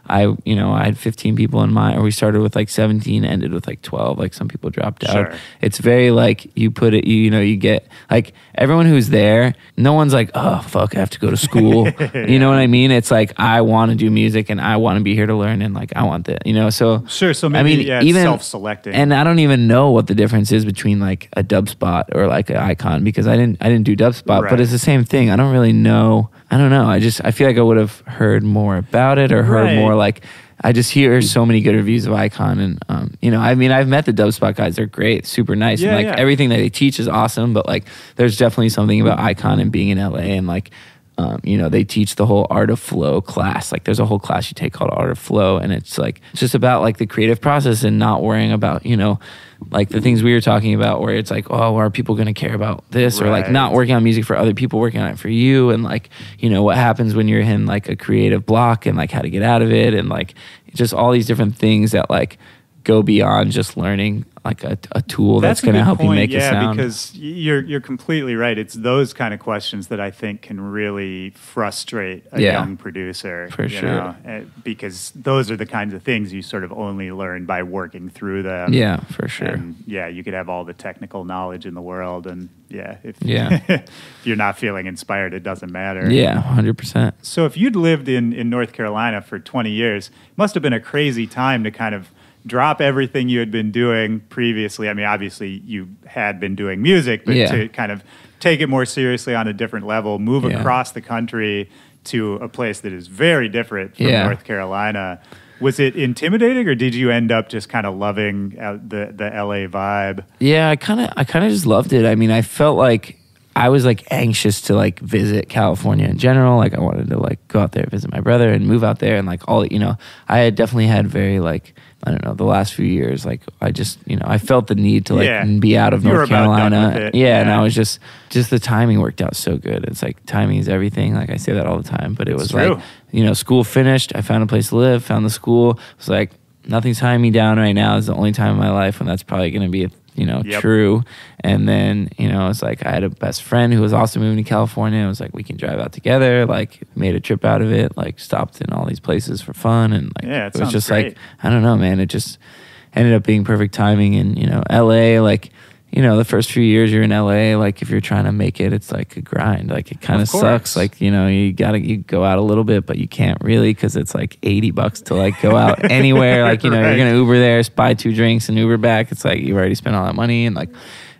I had 15 people in mine, or we started with like 17, ended with like 12. Like some people dropped out. Sure. It's very like you put it, you get like everyone who's there, no one's like, oh, fuck, I have to go to school. You know what I mean? It's like, I want to do music and I want to be here to learn and like, I want that, so. Sure, so maybe it's even self-selecting. And I don't even know what the difference is between like a dub spot or like an Icon, because I didn't do dub spot, Right. but it's the same thing. I don't really know. I don't know. I feel like I would have heard more about it or heard Right. more like, I just hear so many good reviews of Icon, and I've met the Dubspot guys. They're great, super nice, and like everything that they teach is awesome. But like, there's definitely something about Icon and being in LA, and like, they teach the whole Art of Flow class. Like, there's a whole class you take called Art of Flow, and it's like it's just about like the creative process and not worrying about like the things we were talking about, where it's like, oh, are people going to care about this, or like not working on music for other people, working on it for you, and like what happens when you're in like a creative block and like how to get out of it, and like just all these different things that like go beyond just learning like a tool that's going to help you make a sound. Because you're completely right. It's those kind of questions that I think can really frustrate a young producer. For sure. Because those are the kinds of things you sort of only learn by working through them. Yeah, for sure. And you could have all the technical knowledge in the world, and if you're not feeling inspired, it doesn't matter. Yeah, 100%. So if you'd lived in North Carolina for 20 years, it must have been a crazy time to kind of drop everything you had been doing previously. I mean, obviously you had been doing music, but to kind of take it more seriously on a different level, move across the country to a place that is very different from North Carolina. Was it intimidating, or did you end up just kind of loving the LA vibe? Yeah, I kind of just loved it. I mean, I felt like I was like anxious to like visit California in general. Like I wanted to like go out there, visit my brother, and move out there, and like all I had definitely had very like, I don't know, the last few years, like I just, I felt the need to like be out of North Carolina. And I was just the timing worked out so good. It's like timing is everything. Like I say that all the time, but it was like, school finished. I found a place to live, found the school. It was like, nothing's tying me down right now. It's the only time in my life when that's probably going to be true. And then, it's like I had a best friend who was also moving to California. It was like, we can drive out together, like made a trip out of it, like stopped in all these places for fun. And like, it was just great. Like, I don't know, man, it just ended up being perfect timing. And, LA, like, the first few years you're in LA, like if you're trying to make it, it's like a grind. Like it kind of sucks. Like, you go out a little bit, but you can't really, because it's like $80 to like go out anywhere. Like, you're going to Uber there, buy 2 drinks and Uber back. It's like, you've already spent all that money. And like,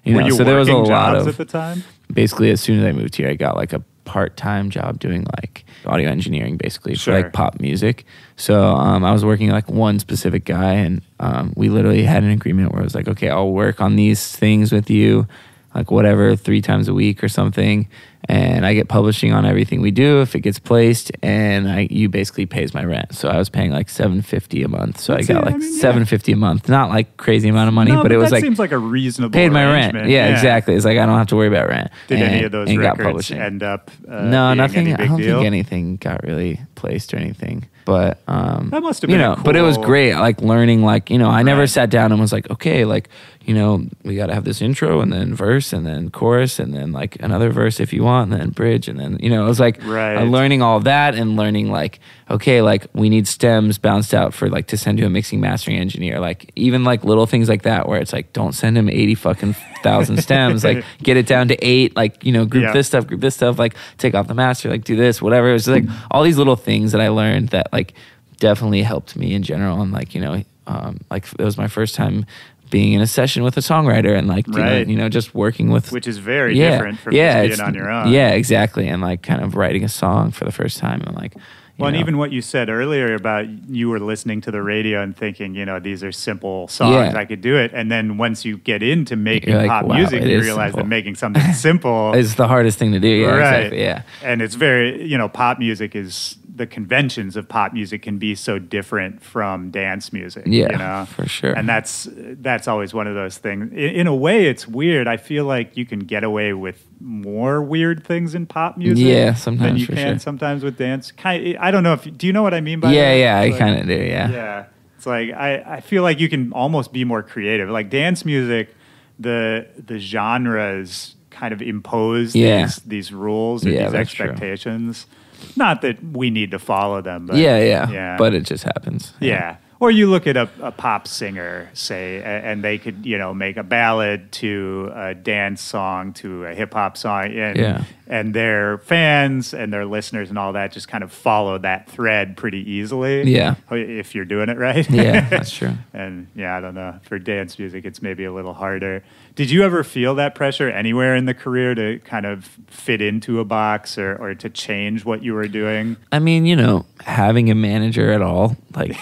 so there was a lot of, at the time? Basically, as soon as I moved here, I got like a part-time job doing like audio engineering, basically for like pop music. So I was working like one specific guy, and we literally had an agreement where it was like, okay, I'll work on these things with you, like whatever, 3 times a week or something, and I get publishing on everything we do if it gets placed, and you basically pays my rent. So I was paying like $750 a month. So I got like $750 a month, not like crazy amount of money, but it was like, seems like a reasonable paid my rent. Yeah, exactly. It's like I don't have to worry about rent. Did any of those records end up? No, nothing. I don't think anything got really placed or anything. But that must have been cool. But it was great. Like learning, like I never sat down and was like, okay, like we got to have this intro and then verse and then chorus and then like another verse if you want and then bridge and then it was like learning all of that and learning like, okay, like we need stems bounced out for like to send to a mixing mastering engineer. Like even like little things like that where it's like, don't send him 80 fucking thousand stems. Like get it down to 8. Like group this stuff. Like take off the master. Like do this, whatever. It was just like all these little things that I learned that like definitely helped me in general. And like like it was my first time being in a session with a songwriter and like just working with, which is very different from just being on your own. Yeah, exactly. And like kind of writing a song for the first time and like Well, and know? even what you said earlier about you were listening to the radio and thinking, these are simple songs, I could do it. And then once you get into making You're like, pop wow, music, it you is realize simple. that making something simple It's the hardest thing to do. Yeah, right. exactly. Yeah. And it's very, pop music is, the conventions of pop music can be so different from dance music. Yeah, for sure. And that's always one of those things. In a way, it's weird. I feel like you can get away with more weird things in pop music sometimes than you for can sure. sometimes with dance. I don't know do you know what I mean by that? Yeah, I Like, kind of do, yeah. Yeah. It's like I feel like you can almost be more creative. Like dance music, the genres kind of impose these rules or these that's true. expectations. Not that we need to follow them, but Yeah. But it just happens. yeah. Or you look at a pop singer, say, and they could, make a ballad to a dance song to a hip hop song, and their fans and their listeners and all that just kind of follow that thread pretty easily. Yeah. If you're doing it right. Yeah, that's true. And I don't know. For dance music, it's maybe a little harder. Did you ever feel that pressure anywhere in the career to kind of fit into a box or to change what you were doing? I mean, having a manager at all, like,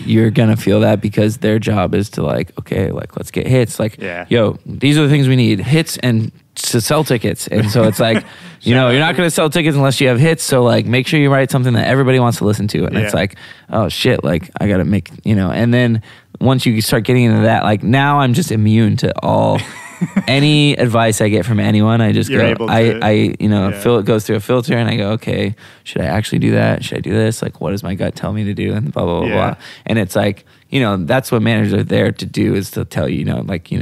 you're going to feel that because their job is to okay, let's get hits. Yo, these are the things we need, hits and to sell tickets. And so it's like, you're not going to sell tickets unless you have hits. So make sure you write something that everybody wants to listen to. And it's like, oh shit, I got to make, and then once you start getting into that, now I'm just immune to all any advice I get from anyone. I just You're go, able it goes through a filter and I go, okay, should I actually do that? Should I do this? What does my gut tell me to do? And blah, blah, blah, blah. And it's like, that's what managers are there to do, is to tell you,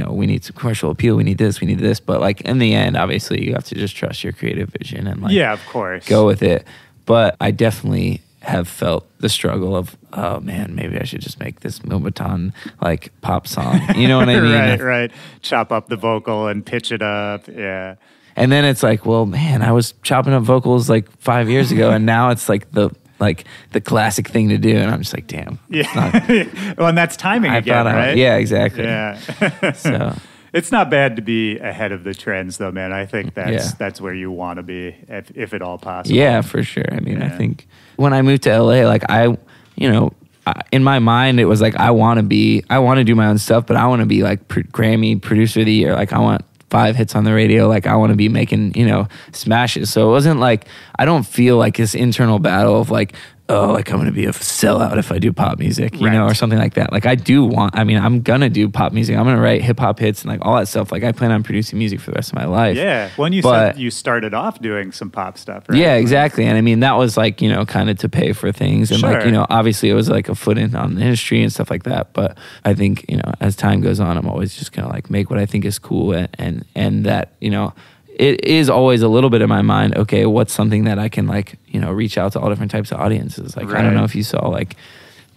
we need some commercial appeal. We need this. But in the end, obviously you have to just trust your creative vision and of course, go with it. But I definitely have felt the struggle of, oh man, maybe I should just make this Moombahton pop song. You know what I mean? Right. Chop up the vocal and pitch it up. Yeah. And then it's like, well, man, I was chopping up vocals 5 years ago, and now it's the classic thing to do, and I'm just like, damn. Yeah. Well, and that's timing again, right? Yeah, exactly. Yeah. So it's not bad to be ahead of the trends, though, man. I think that's where you want to be, if at all possible. Yeah, for sure. I mean, I think when I moved to LA, in my mind, it was I want to do my own stuff, but I want to be Grammy producer of the year. I want 5 hits on the radio. I want to be making, smashes. So it wasn't I don't feel this internal battle of I'm going to be a sellout if I do pop music, you know, or something like that. I'm going to do pop music. I'm going to write hip hop hits and all that stuff. I plan on producing music for the rest of my life. Yeah. When you said you started off doing some pop stuff, right? Yeah, exactly. And I mean, that was kind of to pay for things. And obviously it was a foot in on the industry and stuff like that. But I think, as time goes on, I'm always just going to make what I think is cool and that, it is always a little bit in my mind, okay, what's something that I can reach out to all different types of audiences. I don't know if you saw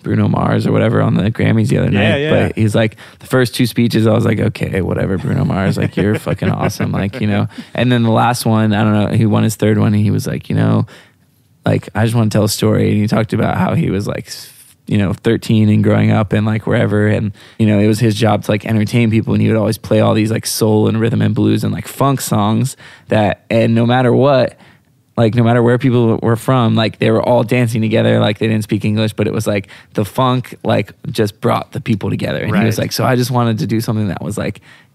Bruno Mars or whatever on the Grammys the other night, but he's the first 2 speeches, I was like, okay, whatever, Bruno Mars, you're fucking awesome. And then the last one, I don't know, he won his 3rd one and he was I just want to tell a story. And he talked about how he was 13 and growing up and wherever, and it was his job to entertain people, and he would always play all these soul and rhythm and blues and funk songs and no matter what, no matter where people were from, they were all dancing together, they didn't speak English, but it was the funk just brought the people together, and he was so I just wanted to do something that was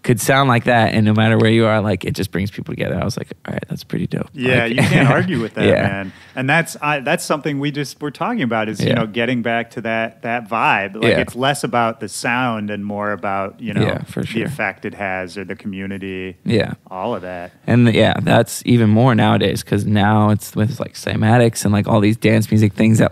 could sound like that, and no matter where you are, it just brings people together. I was like, all right, that's pretty dope. Yeah, you can't argue with that, man. And that's something we're talking about is getting back to that vibe. It's less about the sound and more about the effect it has or the community. Yeah, all of that. And that's even more nowadays, because now it's with cymatics and all these dance music things that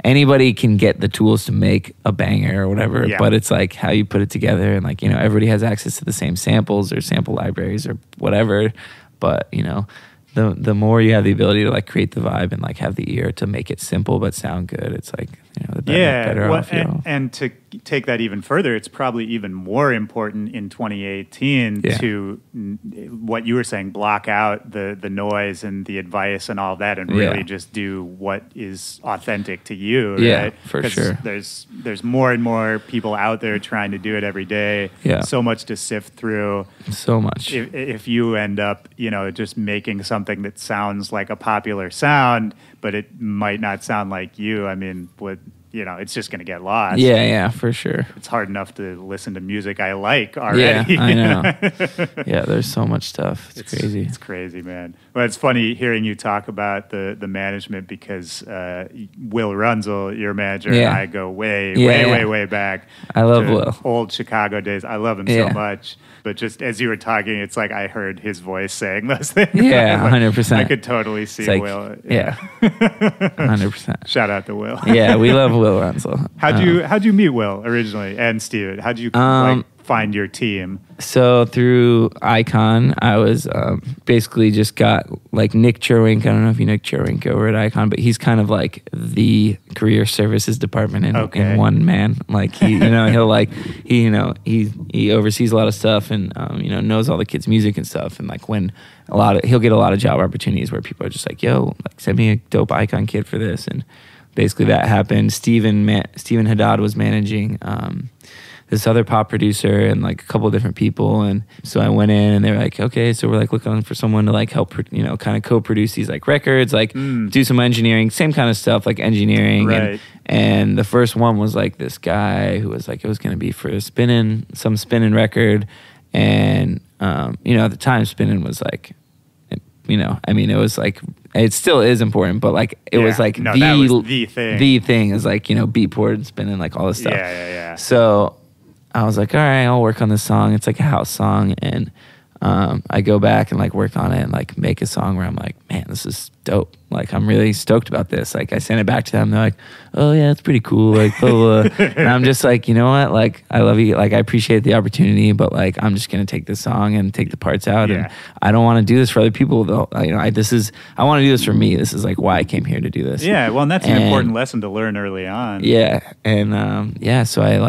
anybody can get the tools to make a banger or whatever. But it's how you put it together, and everybody has access to the same samples or sample libraries or whatever, but the more you have the ability to create the vibe and have the ear to make it simple but sound good, it's the better off you know. And to take that even further, it's probably even more important in 2018 to what you were saying, block out the noise and the advice and all that, and really just do what is authentic to you. Right? For sure. There's more and more people out there trying to do it every day. So much to sift through. So much. If you end up, just making something something that sounds like a popular sound, but it might not sound like you. I mean, it's just going to get lost. Yeah, for sure. It's hard enough to listen to music I like already. Yeah, I know. Yeah, there's so much stuff. It's crazy. It's crazy, man. Well, it's funny hearing you talk about the management because Will Runzel, your manager, and I go way back. I love to Will. Old Chicago days. I love him so much. But just as you were talking, it's like I heard his voice saying those things. Yeah, 100%. I could totally see like, Will. Yeah, 100%. Shout out to Will. Yeah, we love Will Runzel. How'd you meet Will originally and Steven? How'd you find your team? So through Icon, I was basically just got like Nick Cherwink. I don't know if you know Nick Cherwink over at Icon, but he's kind of like the career services department in one man. Like he oversees a lot of stuff and knows all the kids' music and stuff. And like he'll get a lot of job opportunities where people are just like, yo, like send me a dope Icon kid for this. And basically that happened. Steven Haddad was managing this other pop producer and like a couple of different people. And so I went in and they were like, okay, so we're like looking for someone to like help, kind of co-produce these like records, like do some engineering, same kind of stuff, like engineering. Right. And the first one was like this guy who was like, it was going to be for some spinning record. And, at the time spinning was like, it was like, it still is important, but like, it was like that was the thing. The thing is like, beatport and spinning, like all this stuff. Yeah. So I was like, all right, I'll work on this song. It's like a house song. And I go back and like work on it and like make a song where I'm like, man, this is dope. Like, I'm really stoked about this. Like, I sent it back to them. They're like, oh yeah, it's pretty cool. Like, blah, blah, blah. And I'm just like, you know what? Like, I love you. Like, I appreciate the opportunity, but like, I'm just going to take this song and take the parts out. And I don't want to do this for other people though. I want to do this for me. This is like why I came here to do this. Yeah. Well, and that's an important lesson to learn early on. Yeah. And so I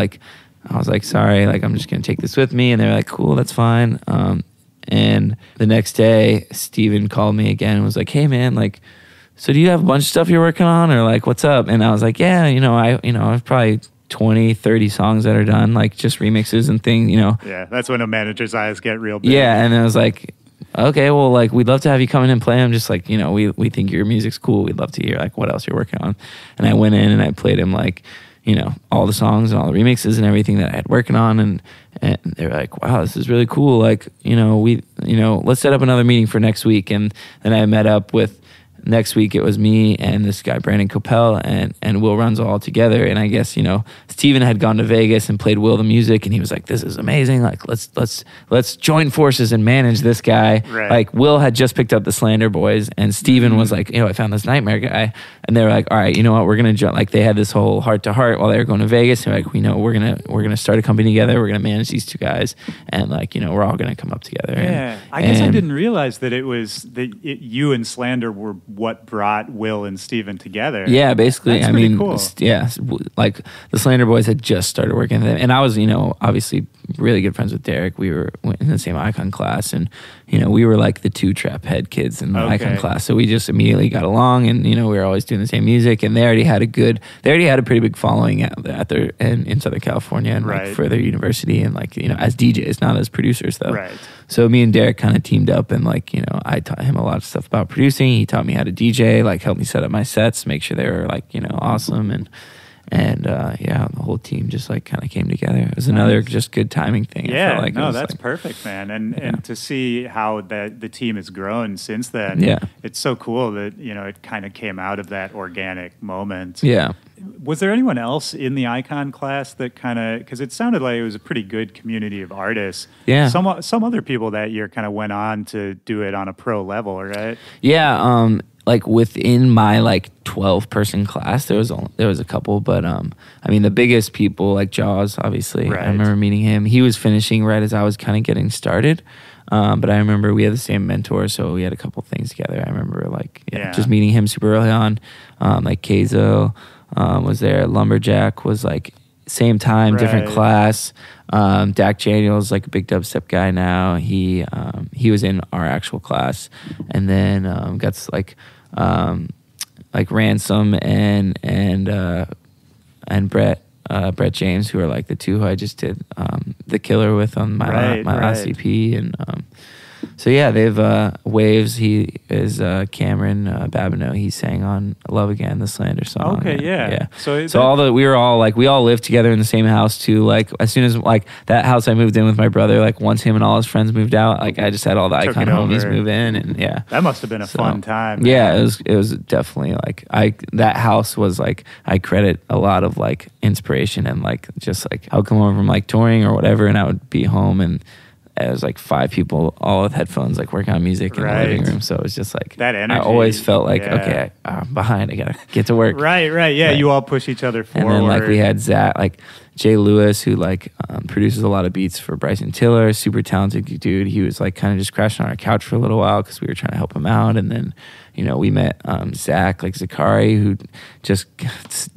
was like, sorry, like, I'm just going to take this with me. And they're like, cool, that's fine. And the next day, Steven called me again and was like, hey man, like, so do you have a bunch of stuff you're working on or like, what's up? And I was like, yeah, I have probably 20, 30 songs that are done, like just remixes and things, Yeah, that's when a manager's eyes get real big. Yeah, and I was like, okay, well, like, we'd love to have you come in and play. I'm just like, we think your music's cool. We'd love to hear like what else you're working on. And I went in and I played him like, all the songs and all the remixes and everything that I had working on. And they were like, wow, this is really cool. Like, let's set up another meeting for next week. And then I met up with, next week it was me and this guy, Brandon Coppell, and Will Runzel all together. And I guess, Steven had gone to Vegas and played Will the music. And he was like, this is amazing. Like, let's join forces and manage this guy. Right. Like, Will had just picked up the Slander boys and Steven was like, I found this Nightmare guy. And they were like, all right, you know what? We're going to like, they had this whole heart to heart while they were going to Vegas. They're like, we're going to start a company together. We're going to manage these two guys. And like, we're all going to come up together. Yeah. I guess I didn't realize that it was that you and Slander were what brought Will and Steven together. Yeah, basically. That's pretty cool. Yeah, like the Slander boys had just started working with them. And I was, obviously really good friends with Derek. We were in the same Icon class and, we were like the two trap head kids in the Icon class. So we just immediately got along and, we were always doing the same music and they already had a pretty big following in Southern California and like for their university and like, as DJs, not as producers though. Right. So me and Derek kind of teamed up and like, I taught him a lot of stuff about producing. He taught me how to DJ, like helped me set up my sets, make sure they were like, awesome. And the whole team just like kind of came together. It was another just good timing thing. Yeah, I felt like that's perfect, man. And to see how the team has grown since then, it's so cool that, it kind of came out of that organic moment. Yeah. Was there anyone else in the Icon class that kind of, because it sounded like it was a pretty good community of artists. Yeah. Some other people that year kind of went on to do it on a pro level, right? Yeah. Like within my like 12-person class, there was a couple, but the biggest people like Jaws, obviously. Right. I remember meeting him. He was finishing right as I was kind of getting started. But I remember we had the same mentor, so we had a couple things together. I remember just meeting him super early on. Like Keizo was there. Lumberjack was like same time, different class. Dak Daniels, like a big dubstep guy now. He was in our actual class, and then got like Ransom and Brett James, who are like the two who I just did The Killer with on my last EP, and yeah, they've Waves. He is Cameron Babineau. He sang on Love Again, the Slander song. Okay, yeah. So we all lived together in the same house too. Like as soon as like that house I moved in with my brother, like once him and all his friends moved out, like I just had all the Took Icon it homies over. move in, and yeah. That must have been a fun time. Yeah, it was definitely like that house was like I credit a lot of like inspiration and like just like I would come over from like touring or whatever, and I would be home and it was like 5 people all with headphones like working on music in the living room. So it was just like that energy. I always felt like okay, I'm behind. I gotta get to work. Right. Yeah, you all push each other forward. And then like we had Zach, like Jay Lewis, who like produces a lot of beats for Bryson Tiller, super talented dude. He was like kind of just crashing on our couch for a little while because we were trying to help him out. And then, you know, we met Zach, like Zakari, who just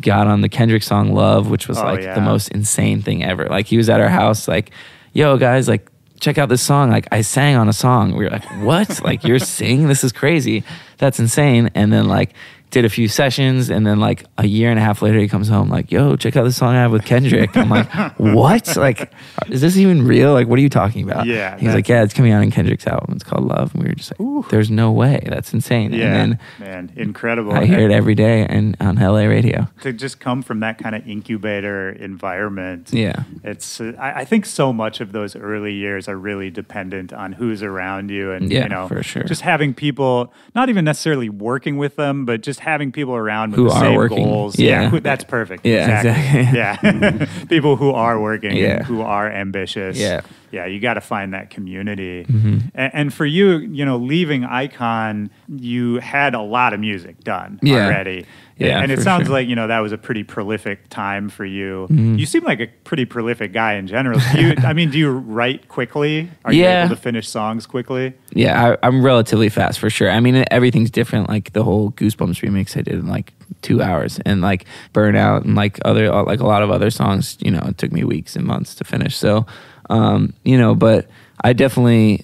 got on the Kendrick song Love, which was the most insane thing ever. Like he was at our house like, yo guys, like check out this song. Like I sang on a song. We were like, what? Like you're singing? This is crazy. That's insane. And then like did a few sessions, and then like a year and a half later he comes home like, yo, check out this song I have with Kendrick. I'm like, what? Like, is this even real? Like, what are you talking about? Yeah. He's like, yeah, it's coming out in Kendrick's album. It's called Love. And we were just like, ooh, there's no way. That's insane. Yeah, and then man, incredible. I hear it every day and on LA radio. To just come from that kind of incubator environment. Yeah. It's I think so much of those early years are really dependent on who's around you, and Yeah, you know, for sure. just having people, not even necessarily working with them, but just having people around with Who the are same working. goals. Yeah. That's perfect. Yeah, exactly. Yeah. People who are working, Yeah. and who are ambitious. Yeah. Yeah, you got to find that community. Mm-hmm. And for you, you know, leaving Icon, you had a lot of music done already. Yeah, and it for sounds sure. like, you know, that was a pretty prolific time for you. Mm-hmm. You seem like a pretty prolific guy in general. Do you write quickly? Are you able to finish songs quickly? Yeah, I'm relatively fast for sure. I mean, everything's different. Like the whole Goosebumps remix I did in like 2 hours, and like Burnout and like a lot of other songs, you know, it took me weeks and months to finish. So, you know, but I definitely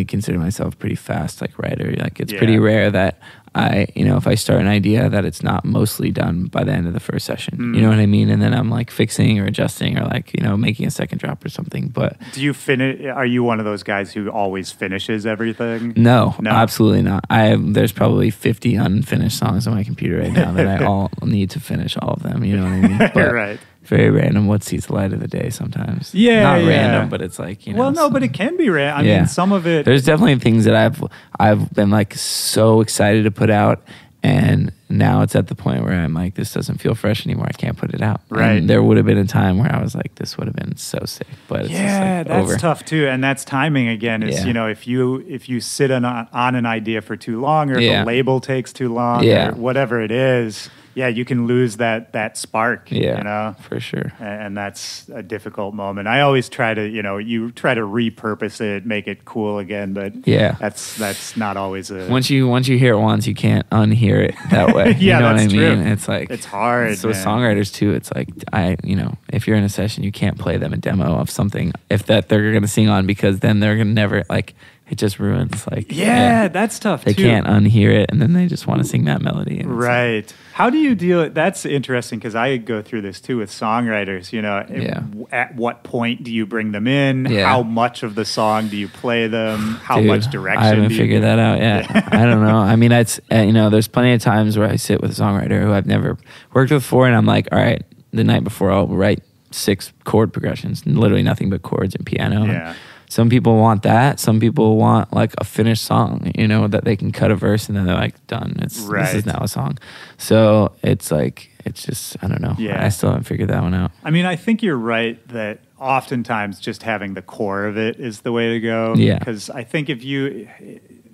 consider myself a pretty fast like writer. Like it's pretty rare that if I start an idea that it's not mostly done by the end of the first session. You know what I mean? And then I'm like fixing or adjusting or like, you know, making a second drop or something. But do you finish? Are you one of those guys who always finishes everything? No, absolutely not. There's probably 50 unfinished songs on my computer right now that I all need to finish all of them. You know what I mean? But right. Very random. What sees the light of the day sometimes. Yeah, not random, but it's like, you know. Well, no, but it can be random. I mean, some of it. There's definitely things that I've been like so excited to put out, and now it's at the point where I'm like, this doesn't feel fresh anymore. I can't put it out. Right. And there would have been a time where I was like, this would have been so sick, but it's just like that's over. tough too, and that's timing again. Is you know, if you sit on an idea for too long, or if a label takes too long, or whatever it is. Yeah, you can lose that spark. Yeah, you know, for sure. And that's a difficult moment. I always try to, you try to repurpose it, make it cool again, but that's not always a. Once you hear it once, you can't unhear it that way. You know what I mean? True. It's like it's hard. So with songwriters too, it's like if you're in a session, you can't play them a demo of something if that they're gonna sing on, because then they're gonna never like. It just ruins that's tough they too. can't unhear it, and then they just want to sing that melody. Right. Like, how do you deal? That's interesting, because I go through this too with songwriters. You know, at what point do you bring them in? How much of the song do you play them? How much direction? I haven't figured that out yet. I don't know. I mean, it's there's plenty of times where I sit with a songwriter who I've never worked with before, and I'm like, all right, the night before I'll write 6 chord progressions, literally nothing but chords and piano. Yeah. Some people want that. Some people want like a finished song, that they can cut a verse and then they're like, done. This is now a song. So it's like, it's just, I don't know. Yeah. I still haven't figured that one out. I mean, I think you're right that oftentimes just having the core of it is the way to go. Yeah. Because I think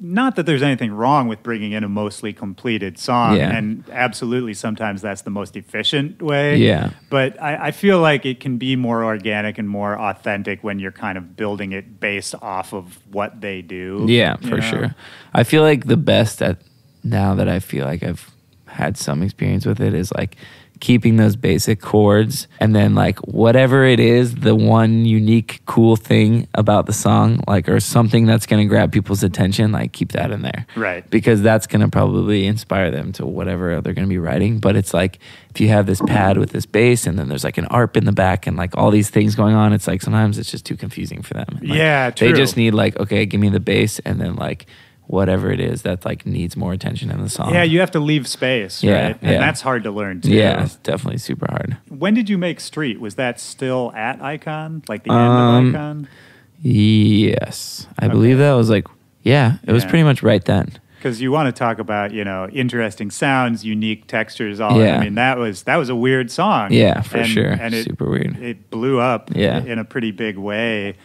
not that there's anything wrong with bringing in a mostly completed song, and absolutely sometimes that's the most efficient way. Yeah. But I feel like it can be more organic and more authentic when you're kind of building it based off of what they do. Yeah, for sure. I feel like the best now that I feel like I've had some experience with it, is like keeping those basic chords, and then like whatever it is, the one unique cool thing about the song, like, or something that's going to grab people's attention, like keep that in there. Right. Because that's going to probably inspire them to whatever they're going to be writing. But it's like, if you have this pad with this bass and then there's like an ARP in the back and like all these things going on, it's like sometimes it's just too confusing for them. Like, yeah, true. They just need like, okay, give me the bass, and then like whatever it is that like needs more attention in the song. Yeah, you have to leave space, right? And that's hard to learn too. Yeah, it's definitely super hard. When did you make Street? Was that still at Icon? Like the end of Icon? Yes. I believe that was like, it was pretty much right then. Because you want to talk about, interesting sounds, unique textures, all that. I mean, that was a weird song. Yeah, for sure. And super weird. It blew up in a pretty big way.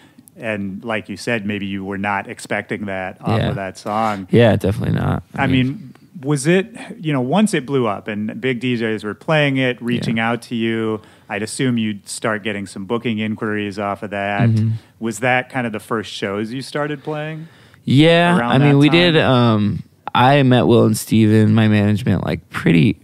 And like you said, maybe you were not expecting that off of that song. Yeah, definitely not. I mean, was it, once it blew up and big DJs were playing it, reaching out to you, I'd assume you'd start getting some booking inquiries off of that. Mm-hmm. Was that kind of the first shows you started playing? Yeah, I mean, we did. I met Will and Steven, my management, like pretty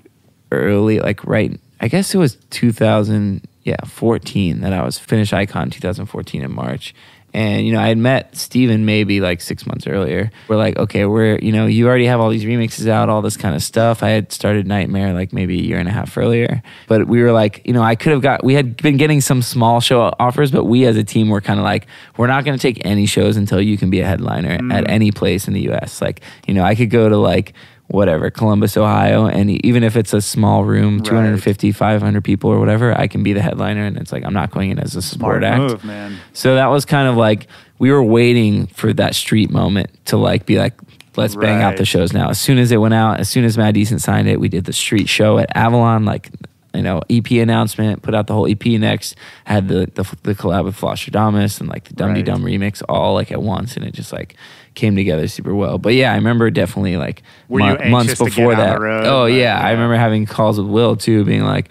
early, like I guess it was 2014 that I was finished Icon 2014 in March. And, I had met Steven maybe like 6 months earlier. We're like, okay, you already have all these remixes out, all this kind of stuff. I had started NGHTMRE like maybe a year and a half earlier. But we were like, we had been getting some small show offers, but we as a team were kind of like, we're not going to take any shows until you can be a headliner at any place in the US. Like, I could go to like, whatever, Columbus, Ohio, and even if it's a small room, 250, 500 people or whatever, I can be the headliner, and it's like I'm not going in as a support act. Smart move, man. So that was kind of like we were waiting for that Street moment to like be like, let's bang out the shows now. As soon as it went out, as soon as Mad Decent signed it, we did the Street show at Avalon, like EP announcement, put out the whole EP next, had the collab with Flosstradamus and like the Dum Dum remix all like at once, and it just like came together super well. But yeah, I remember definitely like months before that. I remember having calls with Will too, being like,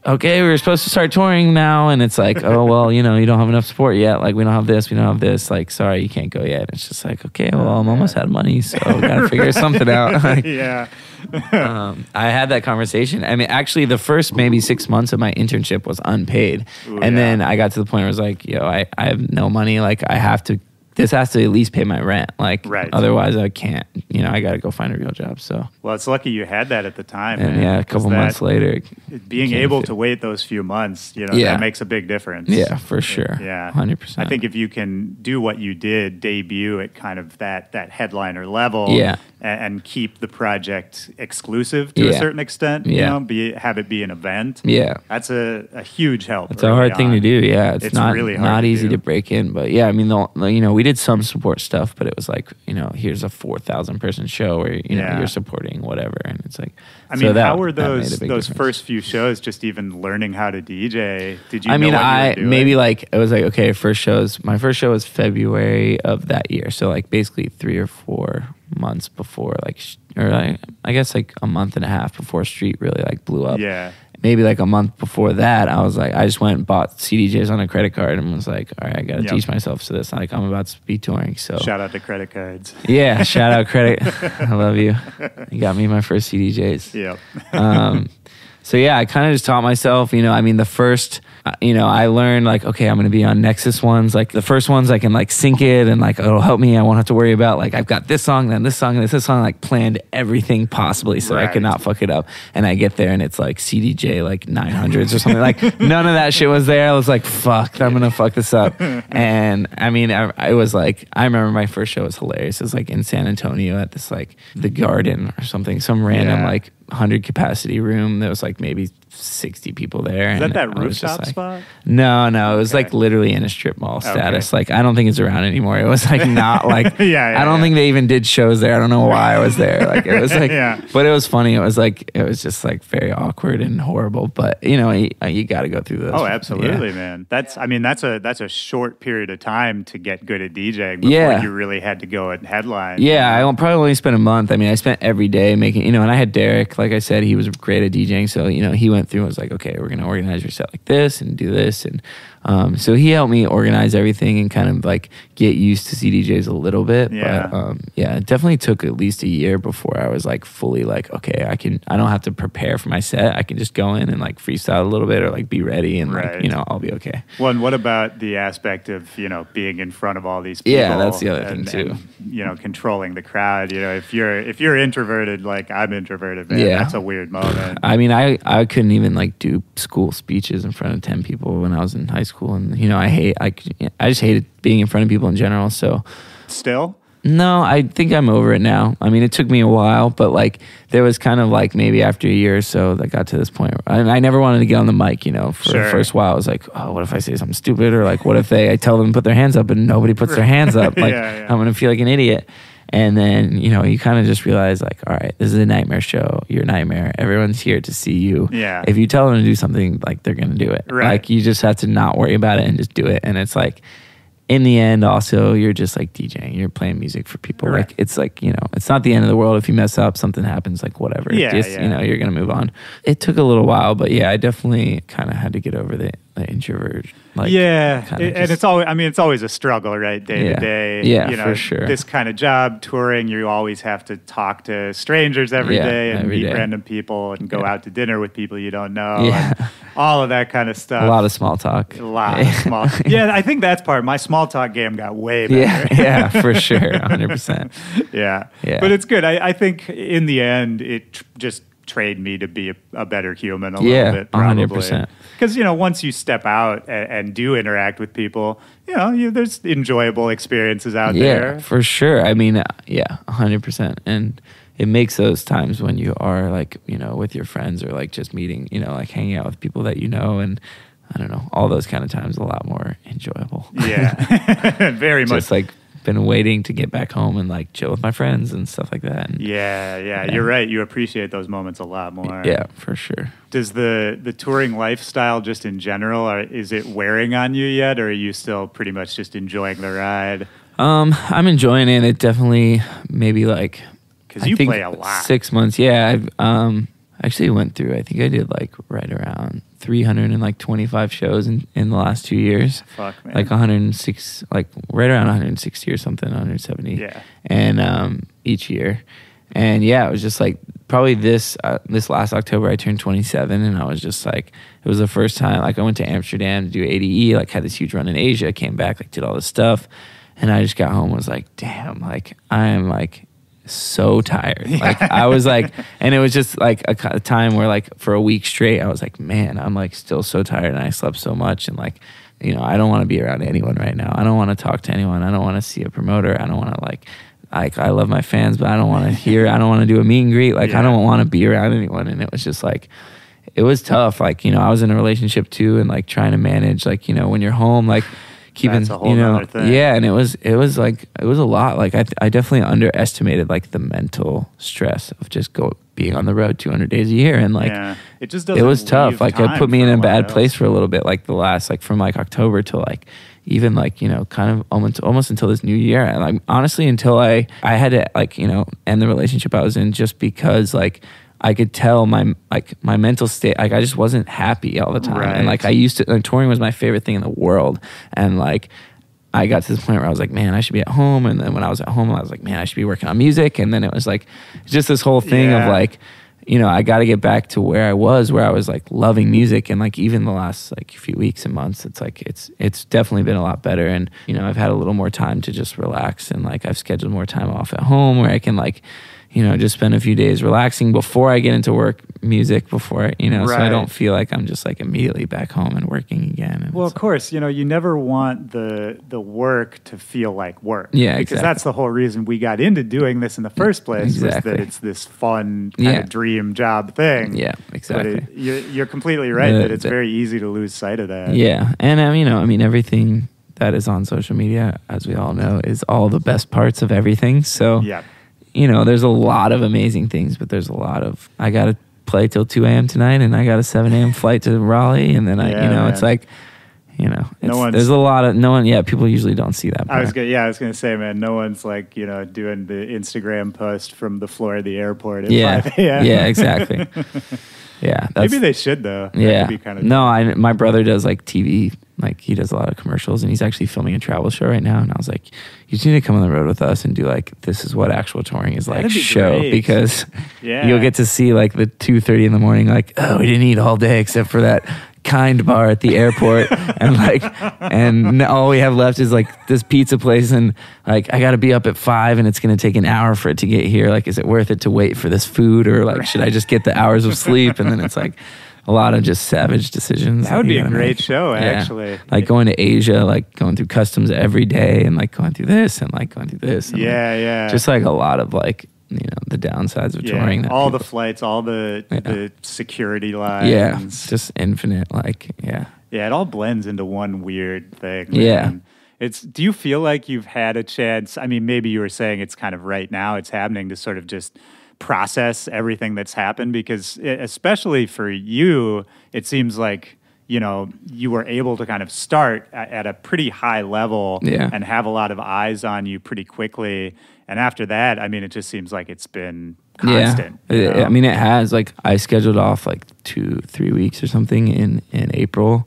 okay, we were supposed to start touring now, and it's like, oh well, you don't have enough support yet. Like we don't have this. Like sorry, you can't go yet. It's just like, okay, well I'm almost out of money, so we gotta figure something out. Like, I had that conversation. I mean, actually, the first maybe 6 months of my internship was unpaid, then I got to the point where I was like, I have no money. Like this has to at least pay my rent. Like, otherwise I can't. I got to go find a real job. So, well, it's lucky you had that at the time. And man, a couple months later, being able to wait those few months, that makes a big difference. Yeah, for sure. Yeah, 100%. I think if you can do what you did, debut at kind of that headliner level, and keep the project exclusive to a certain extent, have it be an event. Yeah, that's a huge help. It's a hard thing to do. Yeah, it's not really hard not easy do. To break in. But yeah, I mean, we did some support stuff, but it was like, here's a 4,000 person show where you're supporting whatever, and it's like, how were those first few shows? Just even learning how to DJ? Did you? I mean, maybe like it was like, okay, my first show was February of that year, so like basically 3 or 4 months before, I guess like a month and a half before Street really like blew up. Yeah. Maybe like a month before that, I was like, I just went and bought CDJs on a credit card and was like, all right, I got to teach myself to this. Like, I'm about to be touring. So shout out to credit cards. Yeah, shout out credit. I love you. You got me my first CDJs. Yeah. So yeah, I kind of just taught myself, the first, I learned like, okay, I'm going to be on Nexus ones. Like the first ones I can like sync it and like, it'll help me. I won't have to worry about like, I've got this song, then this song, and this song, like planned everything possibly so I could not fuck it up. And I get there and it's like CDJ like 900s or something. Like none of that shit was there. I was like, fuck, I'm going to fuck this up. And I mean, I was like, I remember my first show was hilarious. It was like in San Antonio at this like the Garden or something, some random like 100 capacity room. There was like maybe 60 people there. Is that rooftop spot? No, it was like literally in a strip mall status. Like I don't think it's around anymore. It was like not like I don't think they even did shows there. I don't know why I was there. Like it was like but it was funny. It was just like very awkward and horrible, but you got to go through those. Oh, absolutely, man. That's a short period of time to get good at DJing before you really had to go and headline. Yeah, I probably only spent a month. I mean, I spent every day making, and I had Derek, like I said, he was great at DJing, so he went through and was like, okay, we're going to organize your set like this and do this, and So he helped me organize everything and kind of like get used to CDJs a little bit. Yeah. But it definitely took at least a year before I was like fully like, okay, I don't have to prepare for my set. I can just go in and like freestyle a little bit or like be ready and like, I'll be okay. Well, and what about the aspect of, being in front of all these people? Yeah, that's the other thing too. And, controlling the crowd. If you're introverted, like I'm introverted, man, that's a weird moment. I mean, I couldn't even like do school speeches in front of 10 people when I was in high school. And, I just hated being in front of people in general. So still? No, I think I'm over it now. I mean, it took me a while, but like there was kind of like maybe after a year or so that got to this point. I never wanted to get on the mic, for the first while. I was like, oh, what if I say something stupid? Or like, what if I tell them to put their hands up and nobody puts their hands up? Like, I'm going to feel like an idiot. And then, you kind of just realize like, all right, this is a nightmare show. You're a nightmare. Everyone's here to see you. Yeah. If you tell them to do something, like they're going to do it. Right. Like you just have to not worry about it and just do it. And it's like, in the end, also, you're just like DJing. You're playing music for people. Right. Like it's like, it's not the end of the world. If you mess up, something happens, like whatever. Yeah, you're going to move on. It took a little while, but I definitely kind of had to get over the introvert. Like, and it's always a struggle, right? Day to day. Yeah, for sure. This kind of job, touring, you always have to talk to strangers every day and meet random people and go out to dinner with people you don't know. Yeah. And all of that kind of stuff. A lot of small talk. Yeah, I think that's part. My small talk game got way better. Yeah, for sure. 100%. Yeah. But it's good. I think in the end, it just trained me to be a better human a little bit, probably. 100%. Because, once you step out and do interact with people, there's enjoyable experiences out there. Yeah, for sure. I mean, 100%. And it makes those times when you are like, with your friends or like just meeting, like hanging out with people that and I don't know, all those kind of times a lot more enjoyable. Yeah, very much. Just like been waiting to get back home and like chill with my friends and stuff like that. And, you're right. You appreciate those moments a lot more. Yeah, for sure. Does the touring lifestyle just in general, is it wearing on you yet, or are you still pretty much just enjoying the ride? I'm enjoying it. It definitely maybe like, because you play a lot. 6 months. Yeah, I've actually went through, I think I did like right around 325 shows in the last 2 years. Fuck, man. Like 106, like right around 160 or something, 170. Yeah. And each year. And it was just like probably this last October I turned 27 and I was just like, it was the first time, like I went to Amsterdam to do ADE, like had this huge run in Asia, came back, like did all this stuff. And I just got home and was like, damn, like I am like so tired. Like I was like, and it was just like a time where like for a week straight I was like, man, I'm like still so tired and I slept so much and like, I don't want to be around anyone right now. I don't want to talk to anyone. I don't want to see a promoter. I don't want to like I love my fans, but I don't want to I don't want to do a meet and greet. Like I don't want to be around anyone. And it was just like, it was tough. Like, I was in a relationship too and like trying to manage like, when you're home, like keeping, that's a whole other thing. Yeah, and it was like it was a lot. Like I definitely underestimated like the mental stress of just being on the road 200 days a year, and like it just doesn't. It was tough. Like it put me in a bad else. place for a little bit. Like the last from like October to like even like kind of almost until this new year, and like honestly until I had to like end the relationship I was in just because like I could tell my mental state, like I just wasn't happy all the time. Right. And like I used to, like touring was my favorite thing in the world. And like I got to this point where I was like, man, I should be at home. And then when I was at home, I was like, man, I should be working on music. And then it was like just this whole thing of like, I got to get back to where I was like loving music. And like even the last like few weeks and months, it's like it's definitely been a lot better. And I've had a little more time to just relax, and like I've scheduled more time off at home where I can like just spend a few days relaxing before I get into work music so I don't feel like I'm just like immediately back home and working again. And well, of course, you never want the work to feel like work. Yeah, because that's the whole reason we got into doing this in the first place. Exactly. Was that it's this fun kind of dream job thing. Yeah, exactly. But you're completely right that it's very easy to lose sight of that. Yeah, and everything that is on social media, as we all know, is all the best parts of everything. So yeah. There's a lot of amazing things, but there's a lot of, I got to play till 2 a.m. tonight and I got a 7 a.m. flight to Raleigh. And then it's like, you know, one's- there's a lot of no one. Yeah, people usually don't see that. I was gonna say, man, no one's like, you know, doing the Instagram post from the floor of the airport at 5 a.m. Yeah, exactly. Yeah, maybe they should though. That Yeah, could be kind of no, my brother does like TV, like he does a lot of commercials, and he's actually filming a travel show right now. And I was like, you just need to come on the road with us and do like this is what actual touring is like That'd be show great. because Yeah. you'll get to see like the 2:30 in the morning, like we didn't eat all day except for that Kind bar at the airport, and all we have left is like this pizza place, and like I got to be up at 5, and it's gonna take an hour for it to get here. Like, is it worth it to wait for this food, or like should I just get the hours of sleep? And then it's like a lot of just savage decisions. That would be a gotta great make. show, Yeah. actually. Like going to Asia, like going through customs every day, and like going through this and like going through this. And Yeah. Just like a lot of like, you know, the downsides of touring. That all the people- flights, all the security lines. yeah, just infinite. Like, yeah. Yeah, it all blends into one weird thing. Yeah. Man. Do you feel like you've had a chance? I mean, maybe you were saying it's kind of right now, it's happening to sort of just process everything that's happened, because especially for you, it seems like, you know, you were able to kind of start at a pretty high level and have a lot of eyes on you pretty quickly. And after that, I mean, it just seems like it's been constant. Yeah, you know? I mean, it has. Like, I scheduled off like 2-3 weeks or something in April,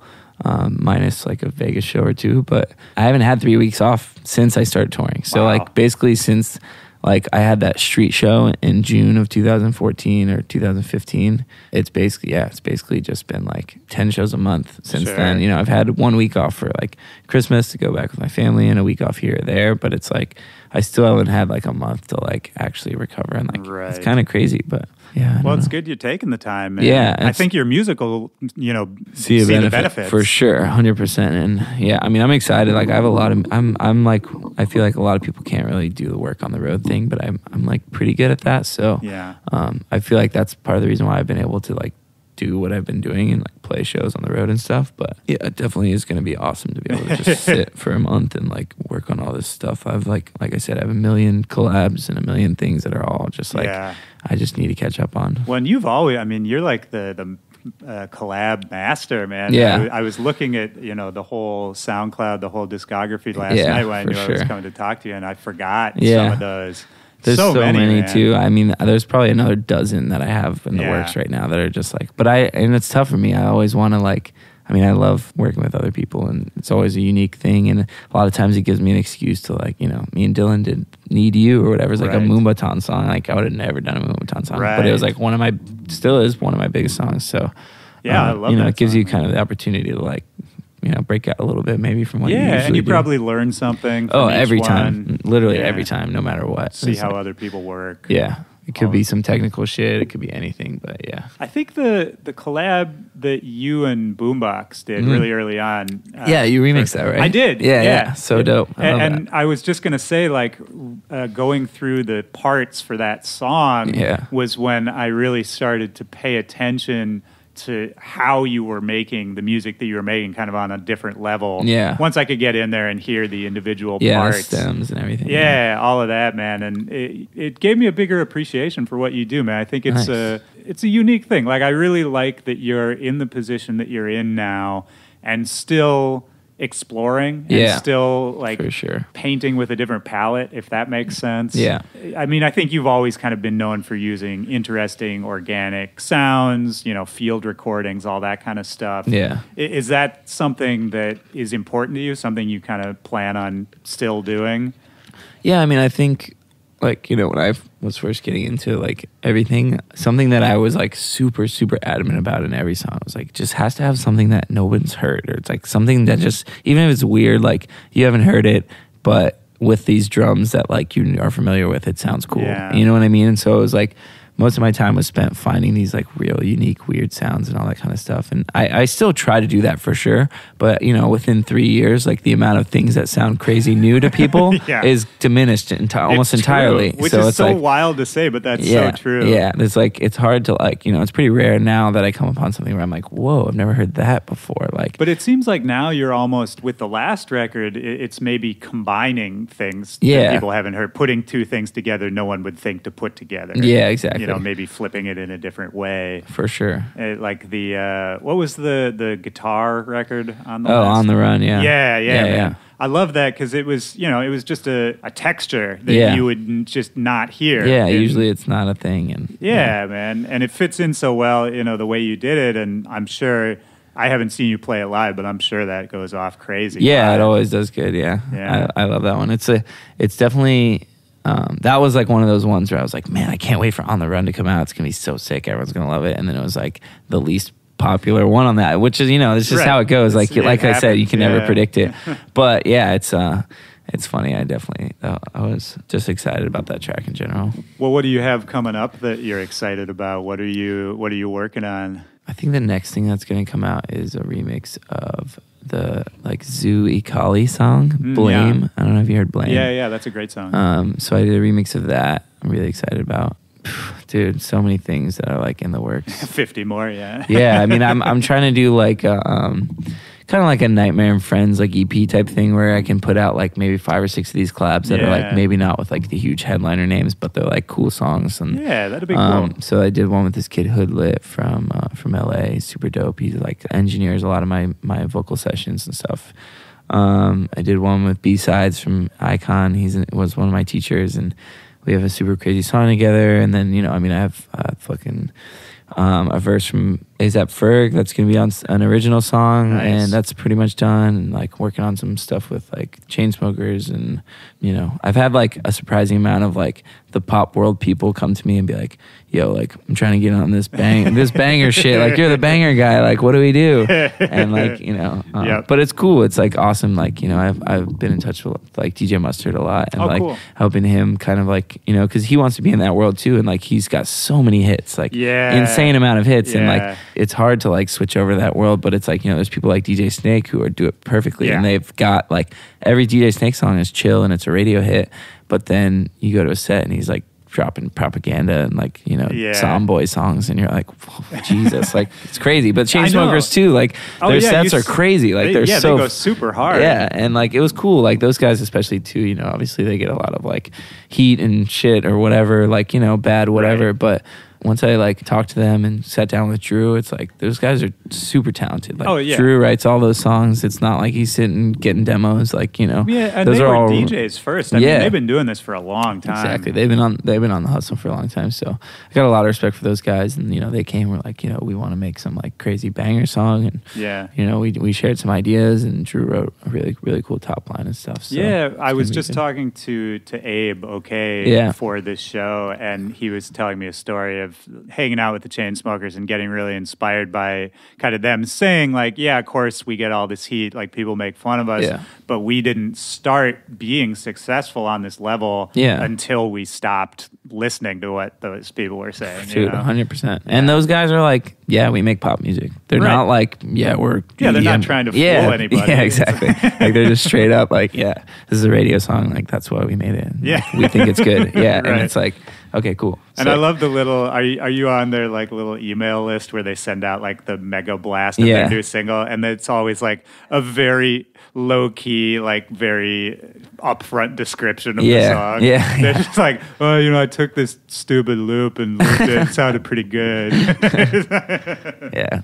minus like a Vegas show or two. But I haven't had 3 weeks off since I started touring. So Wow. like basically since like I had that street show in June of 2014 or 2015, it's basically just been like 10 shows a month since Sure. then. You know, I've had 1 week off for like Christmas to go back with my family and a week off here or there, but it's like I still haven't had like a month to like actually recover, and like Right. it's kind of crazy, but yeah. Well, it's good you're taking the time. And Yeah, I think your musical, you know, see the benefits. for sure, 100%. And yeah, I mean, I'm excited. Like, I have a lot of, I'm like, I feel like a lot of people can't really do the work on the road thing, but I'm like pretty good at that. So Yeah. I feel like that's part of the reason why I've been able to like do what I've been doing and like play shows on the road and stuff. But yeah, it definitely is going to be awesome to be able to just sit for a month and like work on all this stuff. I've like I said, I have a million collabs and a million things that are all just like I just need to catch up on. Well, and you've always, I mean, you're like the collab master, man. Yeah. I was looking at, you know, the whole SoundCloud, the whole discography last Yeah, night when I for knew I was sure. coming to talk to you, and I forgot Yeah. some of those. There's so many man. too. I mean, there's probably another dozen that I have in the Yeah. works right now that are just like, and it's tough for me. I always want to like, I mean, I love working with other people, and it's always a unique thing. And a lot of times it gives me an excuse to like, you know, me and Dylan did Need You or whatever. It's like a Right. Moombahton song. Like, I would have never done a Moombahton song, but it was like still is one of my biggest songs. So Yeah, I love you know, that it gives song, you kind of the opportunity to like, you know, break out a little bit maybe from what you Yeah, usually and you do. probably learn something from each every one. time. Literally Yeah. every time, no matter what. See It's how like- other people work. yeah. It could be some technical shit. It could be anything, but yeah. I think the collab that you and Boombox did really early on. Yeah, you remixed that, right? I did. Yeah. So dope. I love And that. I was just going to say, like, going through the parts for that song was when I really started to pay attention to how you were making the music that you were making, kind of on a different level. Yeah. Once I could get in there and hear the individual Yeah, the parts. stems and everything. Yeah, all of that, man, and it gave me a bigger appreciation for what you do, man. I think it's Nice. it's a unique thing. Like, I really like that you're in the position that you're in now, and still exploring, and Yeah, still like for sure. painting with a different palette, if that makes sense. Yeah. I mean, I think you've always kind of been known for using interesting organic sounds, you know, field recordings, all that kind of stuff. Yeah. Is that something that is important to you? Something you kind of plan on still doing? Yeah, I mean, I think, like, you know, when I was first getting into, like, everything, something that I was, like, super, super adamant about in every song was, like, just has to have something that no one's heard. Or it's, like, something that just, even if it's weird, like, you haven't heard it, but with these drums that, like, you are familiar with, it sounds cool. Yeah. You know what I mean? And so it was, like, most of my time was spent finding these like real unique weird sounds and all that kind of stuff, and I still try to do that for sure, but you know, within 3 years, like the amount of things that sound crazy new to people is diminished almost It's entirely. true, which so is it's so like, wild to say, but that's so true. Yeah, it's like, it's hard to like, you know, it's pretty rare now that I come upon something where I'm like, whoa, I've never heard that before. Like, But it seems like now you're almost, with the last record, it's maybe combining things that Yeah. people haven't heard, putting two things together no one would think to put together. yeah, exactly. you know, maybe flipping it in a different way. For sure. Like what was the guitar record on the On the Run, yeah. Yeah, man. I love that because it was, you know, it was just a texture that you would just not hear. Yeah, usually it's not a thing. And man. And it fits in so well, you know, the way you did it. And I'm sure, I haven't seen you play it live, but I'm sure that goes off crazy. Yeah, it always does good, yeah. I love that one. It's definitely, that was like one of those ones where I was like, man, I can't wait for On the Run to come out. It's going to be so sick. Everyone's going to love it. And then it was like the least popular one on that, which is, you know, it's just how it goes. Like I said, you can never predict it. But yeah, it's funny. I was just excited about that track in general. Well, what do you have coming up that you're excited about? What are you working on? I think the next thing that's going to come out is a remix of the like Zoo Ikali song, Blame. Yeah. I don't know if you heard Blame. Yeah, that's a great song. So I did a remix of that. I'm really excited about. Dude, so many things that are like in the works. 50 more, yeah. Yeah, I mean, I'm trying to do like kind of like a Nightmare and Friends like EP type thing where I can put out like maybe 5 or 6 of these collabs that are like maybe not with like the huge headliner names, but they're like cool songs. And yeah, that'd be cool. So I did one with this kid Hoodlit from LA, super dope. He like engineers a lot of my vocal sessions and stuff. I did one with B-Sides from Icon. Was one of my teachers, and we have a super crazy song together. And then, you know, I mean, I have a verse from A$AP Ferg that's going to be on an original song. Nice. And that's pretty much done. And like working on some stuff with like Chainsmokers. And, you know, I've had like a surprising amount of like the pop world people come to me and be like, yo, like I'm trying to get on this banger shit. Like you're the banger guy. Like what do we do? And like, you know, but it's cool. It's like awesome. Like, you know, I've been in touch with like DJ Mustard a lot and helping him kind of like, you know, cause he wants to be in that world too. And like, he's got so many hits, like insane amount of hits. And like, it's hard to like switch over to that world, but it's like, you know, there's people like DJ Snake who do it perfectly and they've got like every DJ Snake song is chill and it's a radio hit. But then you go to a set and he's like dropping propaganda and like, you know, Soundboy songs and you're like, Jesus, like it's crazy. But Chainsmokers too, like their sets are crazy. Like they go super hard. Yeah, and like it was cool. Like those guys especially too, you know, obviously they get a lot of like heat and shit or whatever, like, you know, bad whatever. But once I like talked to them and sat down with Drew, it's like those guys are super talented. Like Drew writes all those songs. It's not like he's sitting getting demos. Like, you know, and those they were all DJs first. I mean, they've been doing this for a long time. Exactly, they've been on the hustle for a long time. So I got a lot of respect for those guys. And you know, they came. We're like, you know, we want to make some like crazy banger song. And you know, we shared some ideas. And Drew wrote a really really cool top line and stuff. So I was just talking to Abe for this show, and he was telling me a story of hanging out with the Chainsmokers and getting really inspired by kind of them saying like, yeah, of course we get all this heat, like people make fun of us, but we didn't start being successful on this level until we stopped listening to what those people were saying. Dude, 100%. And those guys are like, yeah, we make pop music. They're not like, we're they're not trying to fool anybody. Yeah, exactly. Like they're just straight up like, this is a radio song. Like that's why we made it. And, like, we think it's good. And it's like, okay, cool. And I love the little, are you on their like little email list where they send out like the mega blast of their new single, and it's always like a very low key, like very upfront description of the song. Yeah. They're just like, oh, you know, I took this stupid loop and looped it. It sounded pretty good.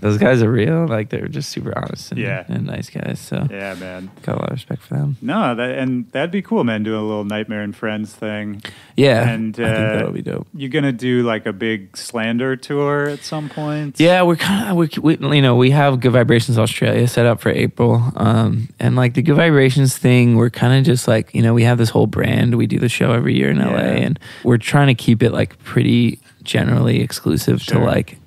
Those guys are real. Like they're just super honest and nice guys. So yeah, man, got a lot of respect for them. No, that'd be cool, man. Doing a little Nightmare and Friends thing. Yeah, and I think that'll be dope. You gonna do like a big Slander tour at some point? Yeah, we're kind of we have Good Vibrations Australia set up for April, and like the Good Vibrations thing, we're kind of just like, you know, we have this whole brand. We do the show every year in LA, and we're trying to keep it like pretty generally exclusive to like,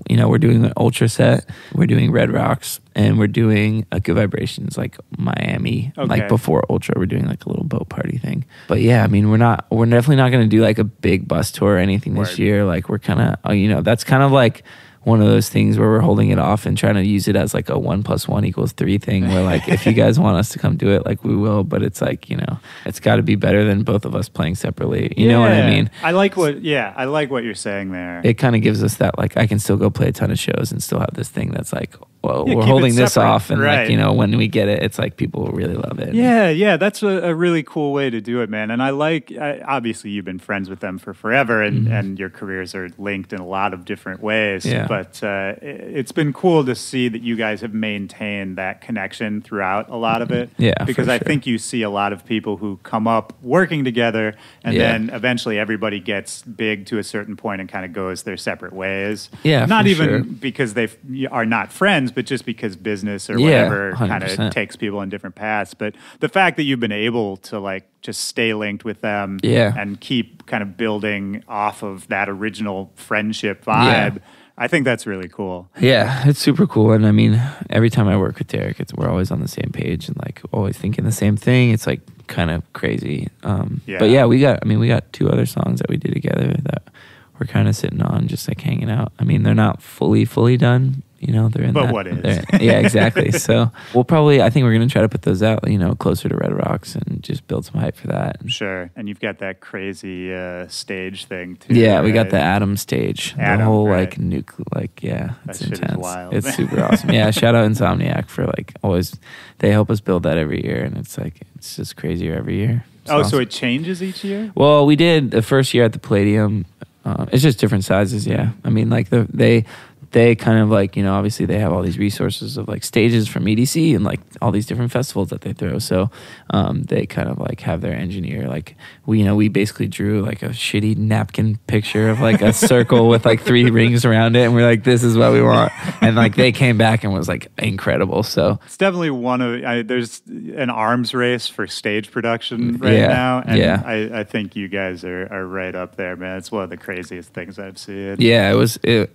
you know, we're doing an Ultra set, we're doing Red Rocks, and we're doing a Good Vibrations like Miami, like before Ultra. We're doing like a little boat party thing. But yeah, I mean, we're definitely not going to do like a big bus tour or anything this year. Like we're kind of, you know, that's kind of like one of those things where we're holding it off and trying to use it as like a 1 + 1 = 3 thing where like if you guys want us to come do it, like we will, but it's like, you know, it's got to be better than both of us playing separately. You know what I mean? I like what you're saying there. It kind of gives us that like I can still go play a ton of shows and still have this thing that's like well, Yeah, we're keep it holding this separate. off, and Right. like, you know, when we get it, it's like people really love it. Yeah, that's a really cool way to do it, man. And obviously you've been friends with them for forever, and your careers are linked in a lot of different ways. Yeah. But it's been cool to see that you guys have maintained that connection throughout a lot of it. Yeah, because for I sure. think you see a lot of people who come up working together, and Yeah. then eventually everybody gets big to a certain point and kind of goes their separate ways. Yeah, not for even sure. because they are not friends, but just because business or Yeah, whatever kind of 100%. takes people in different paths. But the fact that you've been able to like just stay linked with them Yeah. and keep kind of building off of that original friendship vibe, I think that's really cool. Yeah, it's super cool. And I mean, every time I work with Derek, we're always on the same page and like always thinking the same thing. It's like kind of crazy. But yeah, we got 2 other songs that we did together that we're kind of sitting on, just like hanging out. I mean, they're not fully done. You know, they're in But that. what is? Yeah, exactly. So I think we're going to try to put those out, you know, closer to Red Rocks and just build some hype for that. Sure. And you've got that crazy stage thing too. Yeah, we got right? the Atom stage. Atom, the whole right. like it's That shit is intense. wild. It's super awesome. Yeah, shout out Insomniac for like always, they help us build that every year, and it's like it's just crazier every year. It's So awesome. it changes each year? Well, we did the first year at the Palladium. It's just different sizes, yeah. I mean, like they kind of like, you know, obviously they have all these resources of like stages from EDC and like all these different festivals that they throw. So they kind of like have their engineer, like we basically drew like a shitty napkin picture of like a circle with like 3 rings around it. And we're like, this is what we want. And like they came back and was like incredible. So It's definitely one of there's an arms race for stage production right Yeah, now, and yeah. I think you guys are right up there, man. It's one of the craziest things I've seen. yeah, it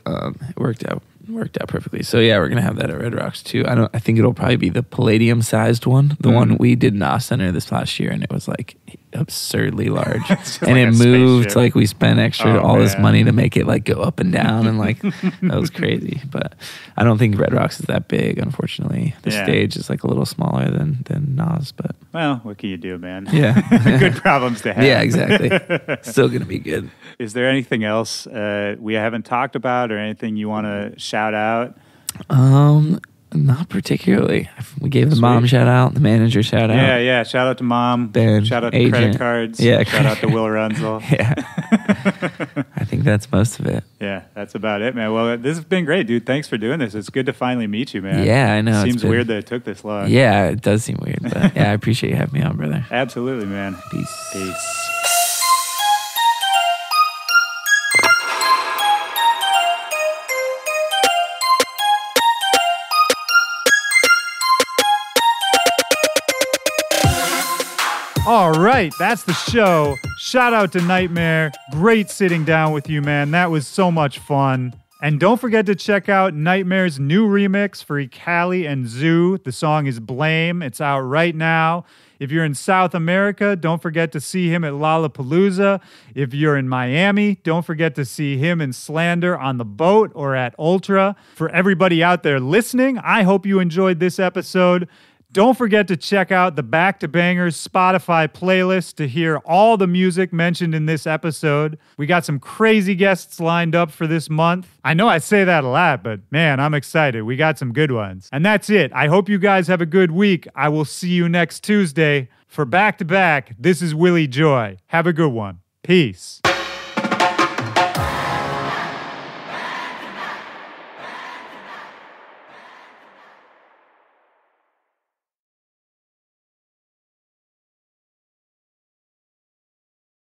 worked out perfectly. So yeah, we're gonna have that at Red Rocks too. I think it'll probably be the Palladium sized one, the one we did in Oz Center this last year, and it was like absurdly large, just and like it a moved spaceship. like we spent extra Oh, all this man. money to make it like go up and down, and like that was crazy. But I don't think Red Rocks is that big, unfortunately. The Yeah. stage is like a little smaller than Nas, but Well, what can you do, man? yeah, Good problems to have. yeah, exactly. Still gonna be good. Is there anything else we haven't talked about, or anything you want to shout out? Not particularly. We gave the Sweet. mom shout out, the manager shout out. Yeah. Shout out to Mom. Ben, Shout out to agent. credit cards. Yeah. Shout out to Will Runzel. Yeah. I think that's most of it. Yeah, that's about it, man. Well, this has been great, dude. Thanks for doing this. It's good to finally meet you, man. Yeah, I know. Seems It's been- weird that it took this long. Yeah, it does seem weird, but yeah, I appreciate you having me on, brother. Absolutely, man. Peace. Peace. All right, that's the show. Shout out to Nightmare. Great sitting down with you, man. That was so much fun. And don't forget to check out Nightmare's new remix for Ikali and Zoo. The song is Blame. It's out right now. If you're in South America, don't forget to see him at Lollapalooza. If you're in Miami, don't forget to see him in Slander on the boat or at Ultra. For everybody out there listening, I hope you enjoyed this episode. Don't forget to check out the Back to Bangers Spotify playlist to hear all the music mentioned in this episode. We got some crazy guests lined up for this month. I know I say that a lot, but man, I'm excited. We got some good ones. And that's it. I hope you guys have a good week. I will see you next Tuesday. For Back to Back, this is Willy Joy. Have a good one. Peace.